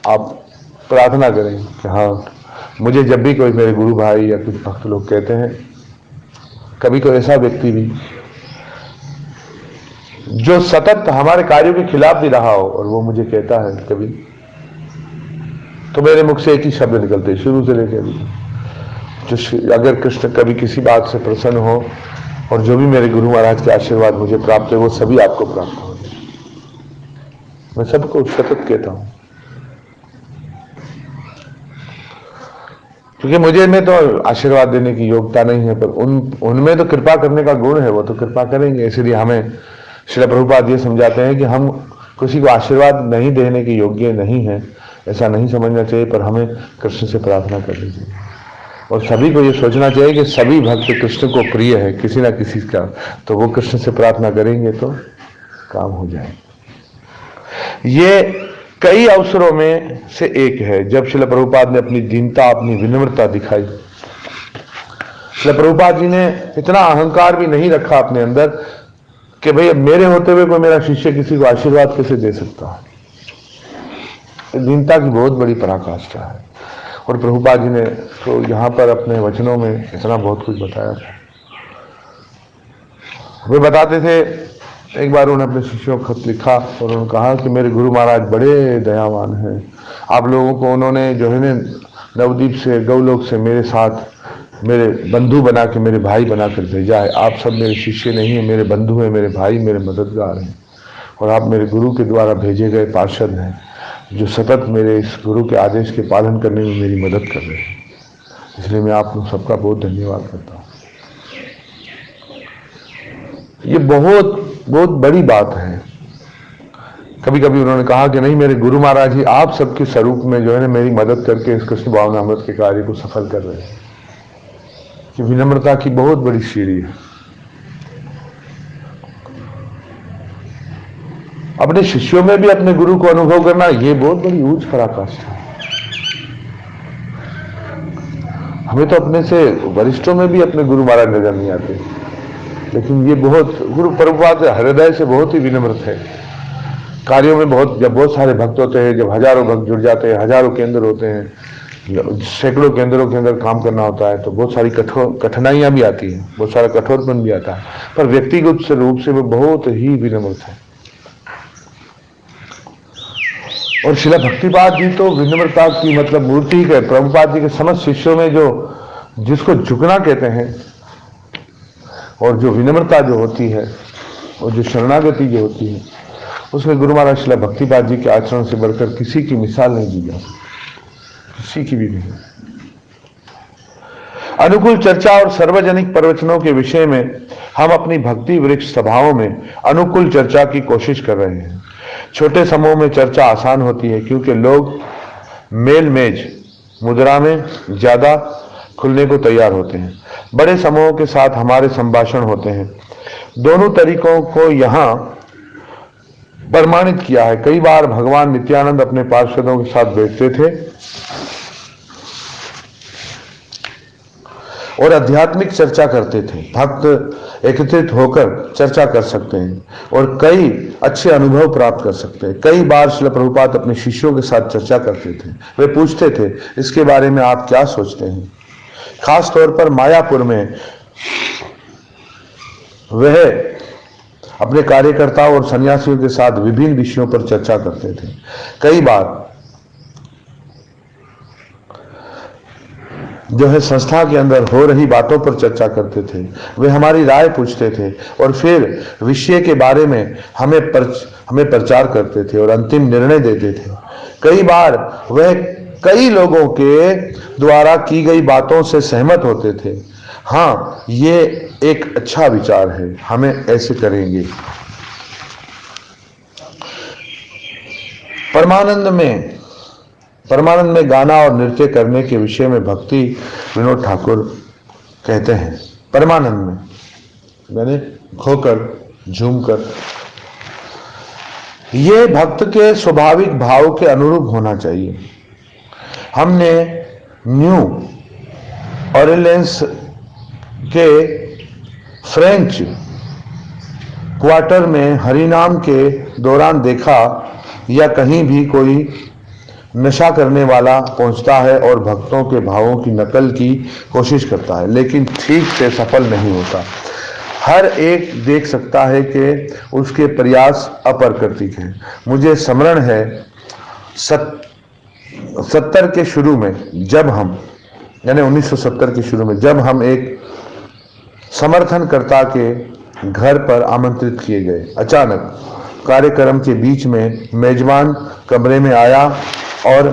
आप प्रार्थना करें कि हाँ, मुझे जब भी कोई मेरे गुरु भाई या कुछ भक्त लोग कहते हैं, कभी कोई ऐसा व्यक्ति भी जो सतत हमारे कार्यों के खिलाफ भी रहा हो और वो मुझे कहता है कभी, तो मेरे मुख से एक ही शब्द निकलते शुरू से लेकर अभी, जो अगर कृष्ण कभी किसी बात से प्रसन्न हो और जो भी मेरे गुरु महाराज के आशीर्वाद मुझे प्राप्त है वो सभी आपको प्राप्त हो। मैं सबको सतत कहता हूं, क्योंकि मुझे में तो आशीर्वाद देने की योग्यता नहीं है, पर उनमें तो कृपा करने का गुण है, वो तो कृपा करेंगे। इसलिए हमें श्रील प्रभुपाद ये समझाते हैं कि हम किसी को आशीर्वाद नहीं देने के योग्य नहीं है, ऐसा नहीं समझना चाहिए, पर हमें कृष्ण से प्रार्थना करनी चाहिए। और सभी को ये सोचना चाहिए कि सभी भक्त कृष्ण को प्रिय है किसी ना किसी का, तो वो कृष्ण से प्रार्थना करेंगे तो काम हो जाए। ये कई अवसरों में से एक है जब श्रील प्रभुपाद ने अपनी दीनता, अपनी विनम्रता दिखाई। श्रील प्रभुपाद जी ने इतना अहंकार भी नहीं रखा अपने अंदर कि भाई मेरे होते हुए कोई मेरा शिष्य किसी को आशीर्वाद कैसे दे सकता है। दीनता की बहुत बड़ी पराकाष्ठा है। और प्रभुपाद जी ने तो यहाँ पर अपने वचनों में इतना बहुत कुछ बताया था। वे बताते थे, एक बार उन्होंने अपने शिष्यों को खत लिखा और उन्होंने कहा कि मेरे गुरु महाराज बड़े दयावान हैं, आप लोगों को उन्होंने जो है ना नवदीप से, गौलोक से मेरे साथ मेरे बंधु बना के, मेरे भाई बनाकर भेजा है। आप सब मेरे शिष्य नहीं हैं, मेरे बंधु हैं, मेरे भाई, मेरे मददगार हैं, और आप मेरे गुरु के द्वारा भेजे गए पार्षद हैं जो सतत मेरे इस गुरु के आदेश के पालन करने में मेरी मदद कर रहे हैं। इसलिए मैं आप लोग सबका बहुत धन्यवाद करता हूँ। ये बहुत बहुत बड़ी बात है। कभी कभी उन्होंने कहा कि नहीं मेरे गुरु महाराज जी आप सबके स्वरूप में जो है ना मेरी मदद करके इस कृष्ण भावनामृत के कार्य को सफल कर रहे हैं। कि विनम्रता की बहुत बड़ी सीढ़ी है। अपने शिष्यों में भी अपने गुरु को अनुभव करना ये बहुत बड़ी ऊंच पराकाष्ठा है। हमें तो अपने से वरिष्ठों में भी अपने गुरु महाराज नजर नहीं आते, लेकिन ये बहुत गुरु प्रभुपाद हृदय से बहुत ही विनम्र थे। कार्यों में जब बहुत सारे भक्त होते हैं, जब हजारों भक्त जुड़ जाते हैं, हजारों केंद्र होते हैं, सैकड़ों केंद्रों के अंदर काम करना होता है, तो बहुत सारी कठिनाइयां भी आती हैं, बहुत सारा कठोरपन भी आता है, पर व्यक्तिगत रूप से वो बहुत ही विनम्र थे। और शिला भक्तिपाद जी तो विनम्रता की मतलब मूर्ति है। प्रभुपाद जी के समस्त शिष्यों में जो जिसको झुकना कहते हैं और जो विनम्रता जो होती है और जो शरणागति जो होती है, उसमें गुरु महाराज शिला भक्तिपाद जी के आचरण से बढ़कर किसी की मिसाल नहीं दी जा सकती, किसी की भी नहीं। अनुकूल चर्चा और सार्वजनिक प्रवचनों के विषय में हम अपनी भक्ति वृक्ष सभाओं में अनुकूल चर्चा की कोशिश कर रहे हैं। छोटे समूह में चर्चा आसान होती है क्योंकि लोग मेल मेज मुद्रा में ज्यादा खुलने को तैयार होते हैं। बड़े समूहों के साथ हमारे संभाषण होते हैं। दोनों तरीकों को यहाँ प्रमाणित किया है। कई बार भगवान नित्यानंद अपने पार्षदों के साथ बैठते थे और आध्यात्मिक चर्चा करते थे। भक्त एकत्रित होकर चर्चा कर सकते हैं और कई अच्छे अनुभव प्राप्त कर सकते हैं। कई बार श्रील प्रभुपाद अपने शिष्यों के साथ चर्चा करते थे। वे पूछते थे, इसके बारे में आप क्या सोचते हैं? खास तौर पर मायापुर में वह अपने कार्यकर्ताओं और सन्यासियों के साथ विभिन्न विषयों पर चर्चा करते थे। कई बार जो है संस्था के अंदर हो रही बातों पर चर्चा करते थे। वे हमारी राय पूछते थे और फिर विषय के बारे में हमें प्रचार करते थे और अंतिम निर्णय देते थे। कई बार वह कई लोगों के द्वारा की गई बातों से सहमत होते थे। हाँ, ये एक अच्छा विचार है, हमें ऐसे करेंगे। परमानंद में गाना और नृत्य करने के विषय में भक्ति विनोद ठाकुर कहते हैं, परमानंद में यानी खोकर झूमकर, यह भक्त के स्वाभाविक भाव के अनुरूप होना चाहिए। हमने न्यू ऑरलियंस के फ्रेंच क्वार्टर में हरिनाम के दौरान देखा या कहीं भी कोई नशा करने वाला पहुंचता है और भक्तों के भावों की नकल की कोशिश करता है, लेकिन ठीक से सफल नहीं होता। हर एक देख सकता है कि उसके प्रयास अप्राकृतिक हैं। मुझे स्मरण है 70 के शुरू में जब हम यानी 1970 के शुरू में जब हम एक समर्थनकर्ता के घर पर आमंत्रित किए गए। अचानक कार्यक्रम के बीच में मेजबान कमरे में आया और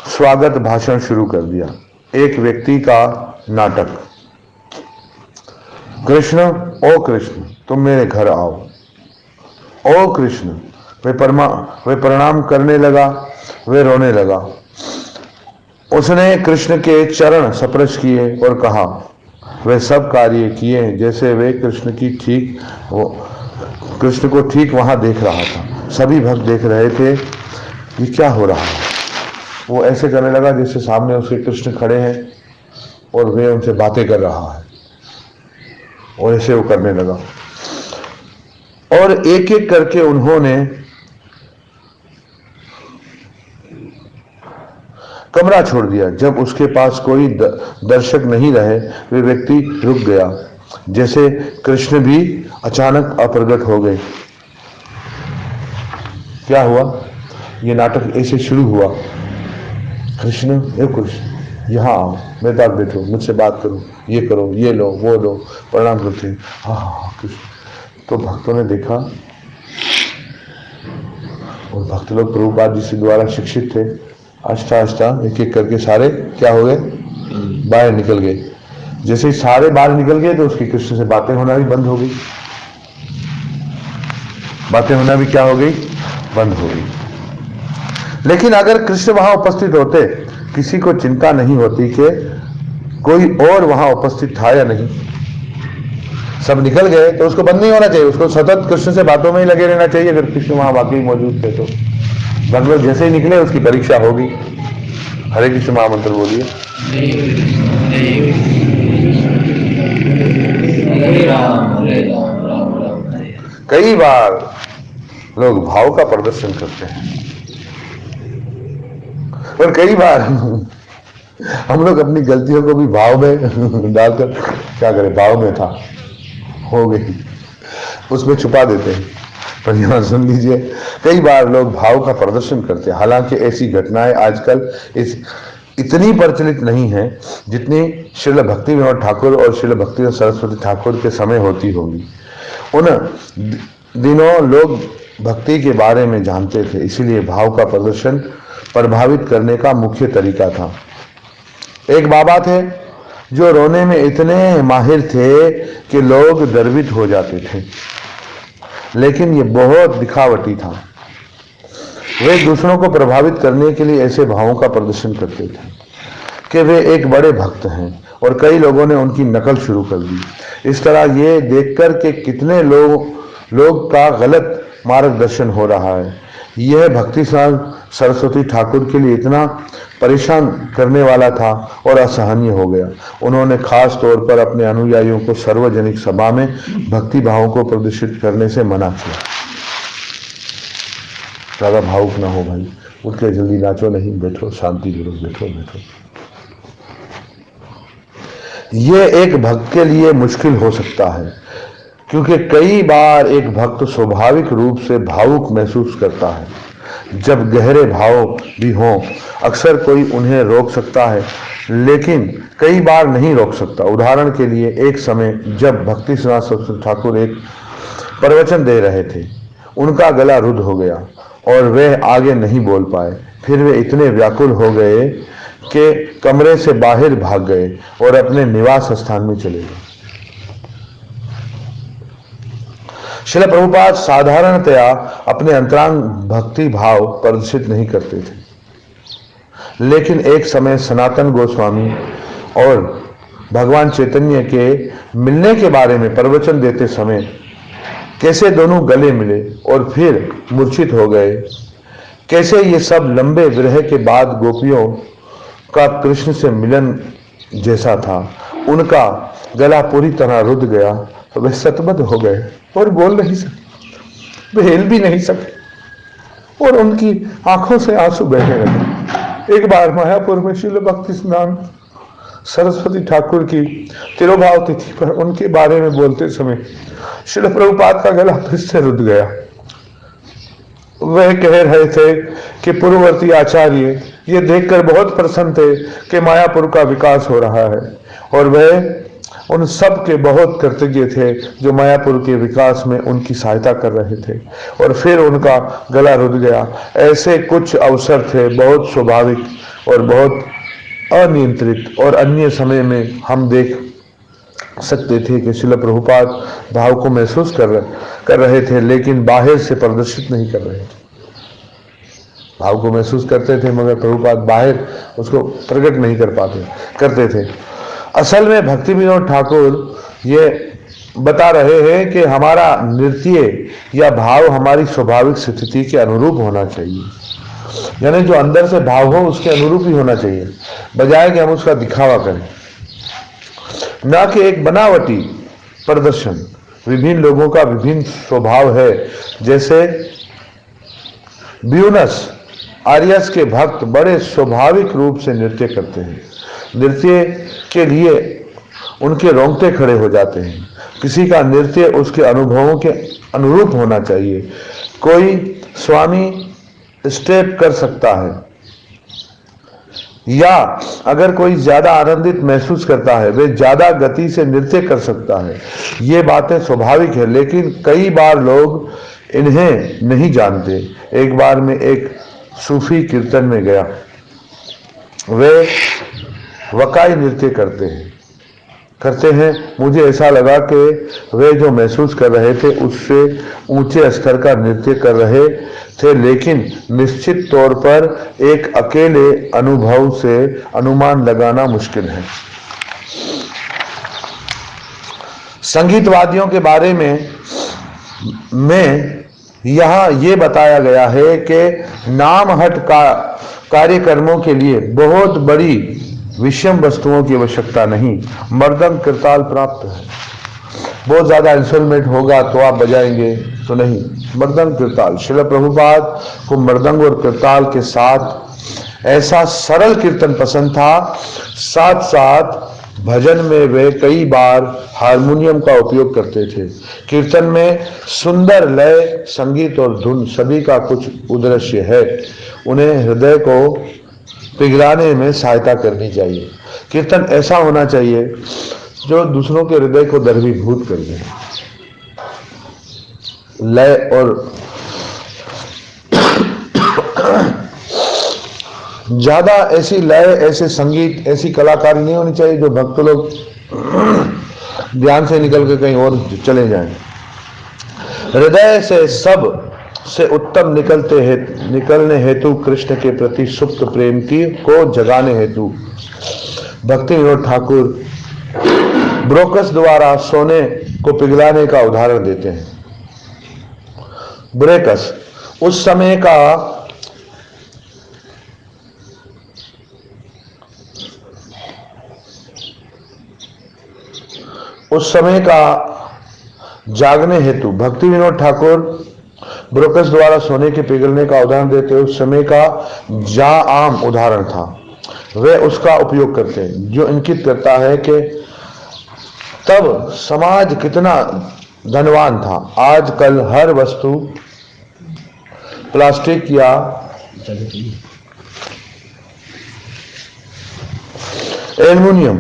स्वागत भाषण शुरू कर दिया। एक व्यक्ति का नाटक, कृष्ण, ओ कृष्ण तुम मेरे घर आओ, ओ कृष्ण। वे प्रणाम करने लगा, वे रोने लगा। उसने कृष्ण के चरण स्पर्श किए और कहा, वे सब कार्य किए जैसे वे कृष्ण को ठीक वहां देख रहा था। सभी भक्त देख रहे थे, ये क्या हो रहा है। वो ऐसे करने लगा जैसे सामने उसके कृष्ण खड़े हैं और वे उनसे बातें कर रहा है, और ऐसे वो करने लगा। और एक एक करके उन्होंने कमरा छोड़ दिया। जब उसके पास कोई दर्शक नहीं रहे, वे व्यक्ति रुक गया, जैसे कृष्ण भी अचानक अप्रगट हो गए। क्या हुआ? ये नाटक ऐसे शुरू हुआ, कृष्ण, हे कृष्ण यहाँ आओ, मेरे साथ बैठो, मुझसे बात करो, ये करो, ये लो, वो लो, प्रणाम करते हैं। हाँ कृष्ण। तो भक्तों ने देखा और भक्त लोग प्रभुपाद जी से द्वारा शिक्षित थे। आस्ता आस्ता एक एक करके सारे क्या हो गए, बाहर निकल गए। जैसे ही सारे बाहर निकल गए तो उसकी कृष्ण से बातें होना भी बंद हो गई। बातें होना भी क्या हो गई? बंद हो गई। लेकिन अगर कृष्ण वहां उपस्थित होते, किसी को चिंता नहीं होती कि कोई और वहां उपस्थित था या नहीं। सब निकल गए तो उसको बंद नहीं होना चाहिए, उसको सतत कृष्ण से बातों में ही लगे रहना चाहिए। अगर कृष्ण वहां वाकई मौजूद थे तो भगवत जैसे ही निकले उसकी परीक्षा होगी। हरे कृष्ण महामंत्र बोलिए। हरे राम राम राम हरे। कई बार लोग भाव का प्रदर्शन करते हैं और कई बार हम लोग अपनी गलतियों को भी भाव में डालकर क्या करें, भाव में था हो गई उसमें छुपा देते हैं। पर यहां सुन लीजिए, कई बार लोग भाव का प्रदर्शन करते हैं। हालांकि ऐसी घटनाएं आजकल इतनी प्रचलित नहीं है जितनी श्रील भक्ति विनोद ठाकुर और श्रील भक्ति सरस्वती ठाकुर के समय होती होंगी। उन दिनों लोग भक्ति के बारे में जानते थे, इसीलिए भाव का प्रदर्शन प्रभावित करने का मुख्य तरीका था। एक बाबा थे जो रोने में इतने माहिर थे कि लोग गर्वित हो जाते थे, लेकिन ये बहुत दिखावटी था। वे दूसरों को प्रभावित करने के लिए ऐसे भावों का प्रदर्शन करते थे कि वे एक बड़े भक्त हैं और कई लोगों ने उनकी नकल शुरू कर दी। इस तरह ये देखकर कि कितने लोग का गलत मार्गदर्शन हो रहा है, यह भक्ति सरस्वती ठाकुर के लिए इतना परेशान करने वाला था और असहनीय हो गया। उन्होंने खास तौर पर अपने अनुयायियों को सार्वजनिक सभा में भक्ति भावों को प्रदर्शित करने से मना किया। ज्यादा भावुक ना हो भाई, उठ के जल्दी नाचो नहीं, बैठो शांति करो, बैठो बैठो। यह एक भक्त के लिए मुश्किल हो सकता है क्योंकि कई बार एक भक्त स्वाभाविक रूप से भावुक महसूस करता है। जब गहरे भाव भी हों, अक्सर कोई उन्हें रोक सकता है, लेकिन कई बार नहीं रोक सकता। उदाहरण के लिए, एक समय जब भक्ति सरस्वती ठाकुर एक प्रवचन दे रहे थे, उनका गला रुद्ध हो गया और वे आगे नहीं बोल पाए। फिर वे इतने व्याकुल हो गए कि कमरे से बाहर भाग गए और अपने निवास स्थान में चले गए। श्रील प्रभुपाद साधारणतया अपने अंतरंग भक्ति भाव प्रदर्शित नहीं करते थे, लेकिन एक समय सनातन गोस्वामी और भगवान चैतन्य के मिलने के बारे में प्रवचन देते समय कैसे दोनों गले मिले और फिर मूर्छित हो गए, कैसे ये सब लंबे विरह के बाद गोपियों का कृष्ण से मिलन जैसा था। उनका गला पूरी तरह रुध गया, वे सतबद्ध हो गए और बोल नहीं सके, वे हिल भी नहीं सके और उनकी आंखों से आंसू बहने लगे। एक बार मायापुर में श्रील भक्ति सरस्वती ठाकुर की तिरुभाव तिथि पर उनके बारे में बोलते समय श्रील प्रभुपाद का गला फिर से रुध गया। वह कह रहे थे कि पूर्ववर्ती आचार्य ये देखकर बहुत प्रसन्न थे कि मायापुर का विकास हो रहा है और वह उन सब के बहुत कृतज्ञ थे जो मायापुर के विकास में उनकी सहायता कर रहे थे, और फिर उनका गला रुध गया। ऐसे कुछ अवसर थे, बहुत स्वाभाविक और बहुत अनियंत्रित, और अन्य समय में हम देख सकते थे कि श्रील प्रभुपाद भाव को महसूस कर रहे थे, लेकिन बाहर से प्रदर्शित नहीं कर रहे थे। भाव को महसूस करते थे मगर प्रभुपाद बाहर उसको प्रकट नहीं करते थे। असल में भक्ति विनोद ठाकुर ये बता रहे हैं कि हमारा नृत्य या भाव हमारी स्वाभाविक स्थिति के अनुरूप होना चाहिए, यानी जो अंदर से भाव हो उसके अनुरूप ही होना चाहिए, बजाय कि हम उसका दिखावा करें, ना कि एक बनावटी प्रदर्शन। विभिन्न लोगों का विभिन्न स्वभाव है। जैसे ब्यूनस आयर्स के भक्त बड़े स्वाभाविक रूप से नृत्य करते हैं, नृत्य के लिए उनके रोंगटे खड़े हो जाते हैं। किसी का नृत्य उसके अनुभवों के अनुरूप होना चाहिए। कोई स्वामी स्टेप कर सकता है, या अगर कोई ज्यादा आनंदित महसूस करता है वे ज्यादा गति से नृत्य कर सकता है। ये बातें स्वाभाविक है, लेकिन कई बार लोग इन्हें नहीं जानते। एक बार मैं एक सूफी कीर्तन में गया, वे वकाई नृत्य करते हैं। मुझे ऐसा लगा कि वे जो महसूस कर रहे थे उससे ऊंचे स्तर का नृत्य कर रहे थे, लेकिन निश्चित तौर पर एक अकेले अनुभव से अनुमान लगाना मुश्किल है। संगीतवादियों के बारे में यहाँ ये बताया गया है कि नामहट कार्यक्रमों के लिए बहुत बड़ी विषम वस्तुओं की आवश्यकता नहीं, मृदंग कृताल पर्याप्त है। बहुत ज्यादा इंस्ट्रूमेंट होगा तो आप बजाएंगे तो नहीं, मृदंग कृताल। श्रील प्रभुपाद को मृदंग और कृताल के साथ ऐसा सरल कीर्तन पसंद था, साथ साथ भजन में वे कई बार हारमोनियम का उपयोग करते थे। कीर्तन में सुंदर लय, संगीत और धुन सभी का कुछ उद्देश्य है, उन्हें हृदय को पिघलाने में सहायता करनी चाहिए। कीर्तन ऐसा होना चाहिए जो दूसरों के हृदय को द्रवीभूत कर दे। लय और ज्यादा ऐसी लय, ऐसे संगीत, ऐसी कलाकारी नहीं होनी चाहिए जो भक्त लोग ध्यान से निकल के कहीं और चले जाएं। हृदय से सब से उत्तम निकलने हेतु, कृष्ण के प्रति सुप्त प्रेम को जगाने हेतु भक्ति विनोद ठाकुर ब्रोकस द्वारा सोने को पिघलाने का उदाहरण देते हैं। ब्रेकस उस समय का जागने हेतु भक्ति विनोद ठाकुर ब्रोकस द्वारा सोने के पिघलने का उदाहरण देते हैं। उस समय का आम उदाहरण था, वे उसका उपयोग करते हैं, जो इंगित करता है कि तब समाज कितना धनवान था। आजकल हर वस्तु प्लास्टिक या एल्युमिनियम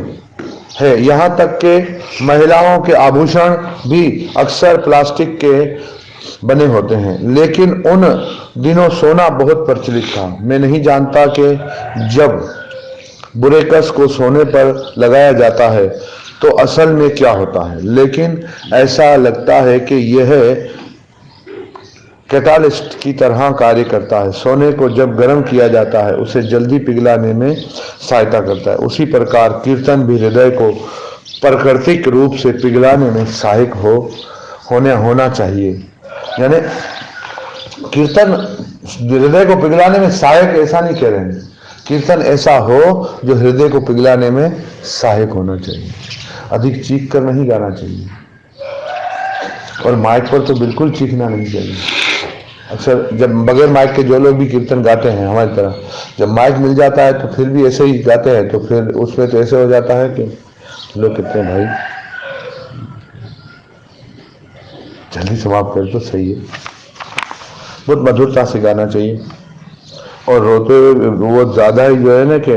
है, यहां तक कि महिलाओं के आभूषण भी अक्सर प्लास्टिक के बने होते हैं। लेकिन उन दिनों सोना बहुत प्रचलित था। मैं नहीं जानता कि जब बुरेकस को सोने पर लगाया जाता है तो असल में क्या होता है, लेकिन ऐसा लगता है कि यह कैटालिस्ट की तरह कार्य करता है। सोने को जब गर्म किया जाता है उसे जल्दी पिघलाने में सहायता करता है। उसी प्रकार कीर्तन भी हृदय को प्राकृतिक रूप से पिघलाने में सहायक होना चाहिए। यानी कीर्तन हृदय को पिघलाने में सहायक ऐसा नहीं कह रहे हैं, कीर्तन ऐसा हो जो हृदय को पिघलाने में सहायक होना चाहिए। अधिक चीख कर नहीं गाना चाहिए, और माइक पर तो बिल्कुल चीखना नहीं चाहिए। अक्सर जब बगैर माइक के जो लोग भी कीर्तन गाते हैं हमारी तरह, जब माइक मिल जाता है तो फिर भी ऐसे ही गाते हैं, तो फिर उसमें तो ऐसे हो जाता है कि लोग कहते हैं भाई जल्दी समाप्त कर तो सही है। बहुत मधुरता से गाना चाहिए, और रोते हुए वो ज्यादा ही जो है ना कि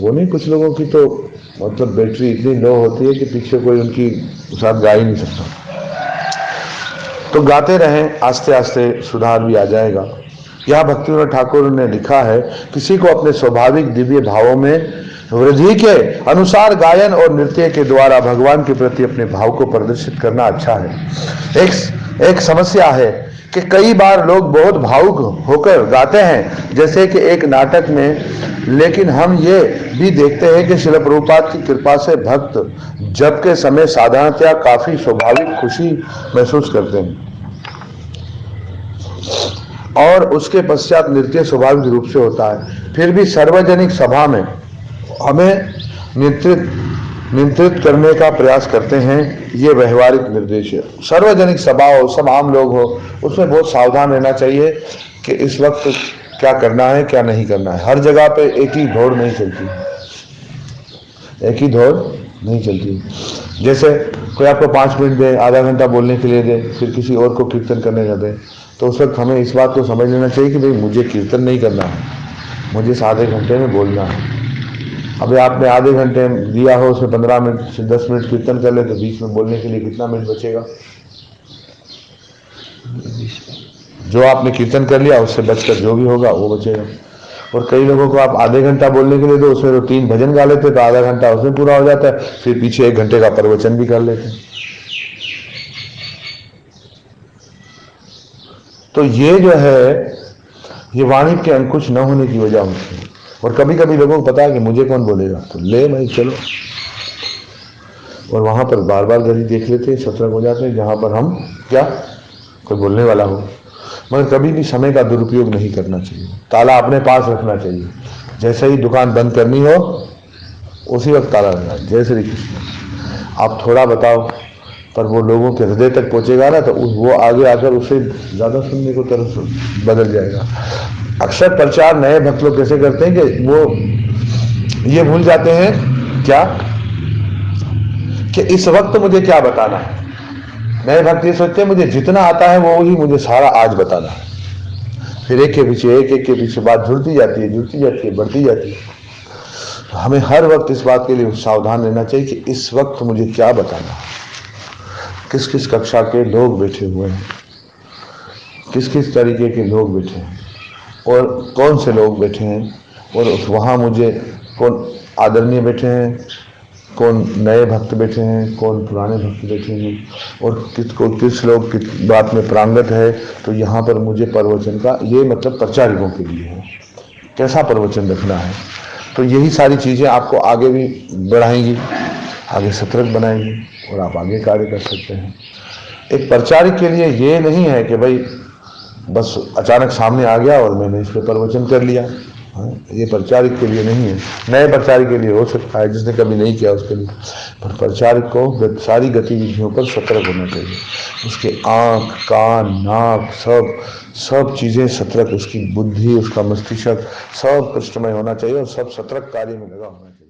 वो नहीं, कुछ लोगों की तो मतलब बैटरी इतनी लो होती है कि पीछे कोई उनकी साथ गा ही नहीं सकता। तो गाते रहें, आस्ते आस्ते सुधार भी आ जाएगा। यह भक्ति विनोद ठाकुर ने लिखा है, किसी को अपने स्वाभाविक दिव्य भावों में वृद्धि के अनुसार गायन और नृत्य के द्वारा भगवान के प्रति अपने भाव को प्रदर्शित करना अच्छा है। एक समस्या है कि कई बार लोग बहुत भावुक होकर गाते हैं, जैसे कि एक नाटक में, लेकिन हम ये भी देखते हैं कि श्रील प्रभुपाद की कृपा से भक्त जप के समय साधारणतया काफी स्वाभाविक खुशी महसूस करते हैं, और उसके पश्चात नृत्य स्वाभाविक रूप से होता है। फिर भी सार्वजनिक सभा में हमें नियंत्रित करने का प्रयास करते हैं, ये व्यवहारिक निर्देश है। सार्वजनिक सभा हो, सब आम लोग हो, उसमें बहुत सावधान रहना चाहिए कि इस वक्त क्या करना है क्या नहीं करना है। हर जगह पे एक ही दौड़ नहीं चलती, एक ही दौड़ नहीं चलती। जैसे कोई आपको 5 मिनट दे, आधा घंटा बोलने के लिए दे, फिर किसी और को कीर्तन करने का दे, तो उस वक्त हमें इस बात को समझ लेना चाहिए कि भाई मुझे कीर्तन नहीं करना है, मुझे इस आधे घंटे में बोलना है। अभी आपने आधे घंटे दिया हो, उसमें 15 मिनट से 10 मिनट कीर्तन कर ले, तो बीच में बोलने के लिए कितना मिनट बचेगा? जो आपने कीर्तन कर लिया उससे बचकर जो भी होगा वो बचेगा। और कई लोगों को आप आधे घंटा बोलने के लिए दो, उसमें तो 3 भजन गा लेते तो आधा घंटा उसमें पूरा हो जाता है, फिर पीछे 1 घंटे का प्रवचन भी कर लेते हैं। तो ये जो है, ये वाणी के अंकुश न होने की वजह होती है। और कभी कभी लोगों को पता है कि मुझे कौन बोलेगा, तो ले भाई चलो, और वहां पर बार बार घड़ी देख लेते हैं, सतर्क हो जाते हैं जहां पर हम क्या कोई बोलने वाला हो। मगर कभी भी समय का दुरुपयोग नहीं करना चाहिए, ताला अपने पास रखना चाहिए। जैसे ही दुकान बंद करनी हो उसी वक्त ताला लगाना। जय श्री कृष्ण। आप थोड़ा बताओ, पर वो लोगों के हृदय तक पहुंचेगा ना, तो वो आगे आकर उससे ज्यादा सुनने को तरफ बदल जाएगा। अक्सर प्रचार नए भक्त लोग कैसे करते हैं कि वो ये भूल जाते हैं क्या कि इस वक्त मुझे क्या बताना है। नए भक्त ये सोचते हैं मुझे जितना आता है वो ही मुझे सारा आज बताना है। फिर एक के पीछे बात जुड़ती जाती है, बढ़ती जाती है। तो हमें हर वक्त इस बात के लिए सावधान रहना चाहिए कि इस वक्त मुझे क्या बताना है, किस किस कक्षा के लोग बैठे हुए हैं, किस किस तरीके के लोग बैठे हैं, और कौन से लोग बैठे हैं, और वहाँ मुझे कौन आदरणीय बैठे हैं, कौन नए भक्त बैठे हैं, कौन पुराने भक्त बैठे हैं, और किस लोग किस बात में प्रांगत है। तो यहाँ पर मुझे प्रवचन का ये मतलब प्रचारकों के लिए है, कैसा प्रवचन रखना है। तो यही सारी चीज़ें आपको आगे भी बढ़ाएंगी, आगे सतर्क बनाएंगी, और आप आगे कार्य कर सकते हैं। एक प्रचारक के लिए ये नहीं है कि भाई बस अचानक सामने आ गया और मैंने इस पर प्रवचन कर लिया। ये प्रचारक के लिए नहीं है। नए प्रचारक के लिए हो सकता है, जिसने कभी नहीं किया उसके लिए, पर प्रचारक को सारी गतिविधियों पर सतर्क होना चाहिए। उसके आँख, कान, नाक, सब चीज़ें सतर्क, उसकी बुद्धि, उसका मस्तिष्क सब कृष्णमय होना चाहिए, और सब सतर्क कार्य में लगा होना चाहिए।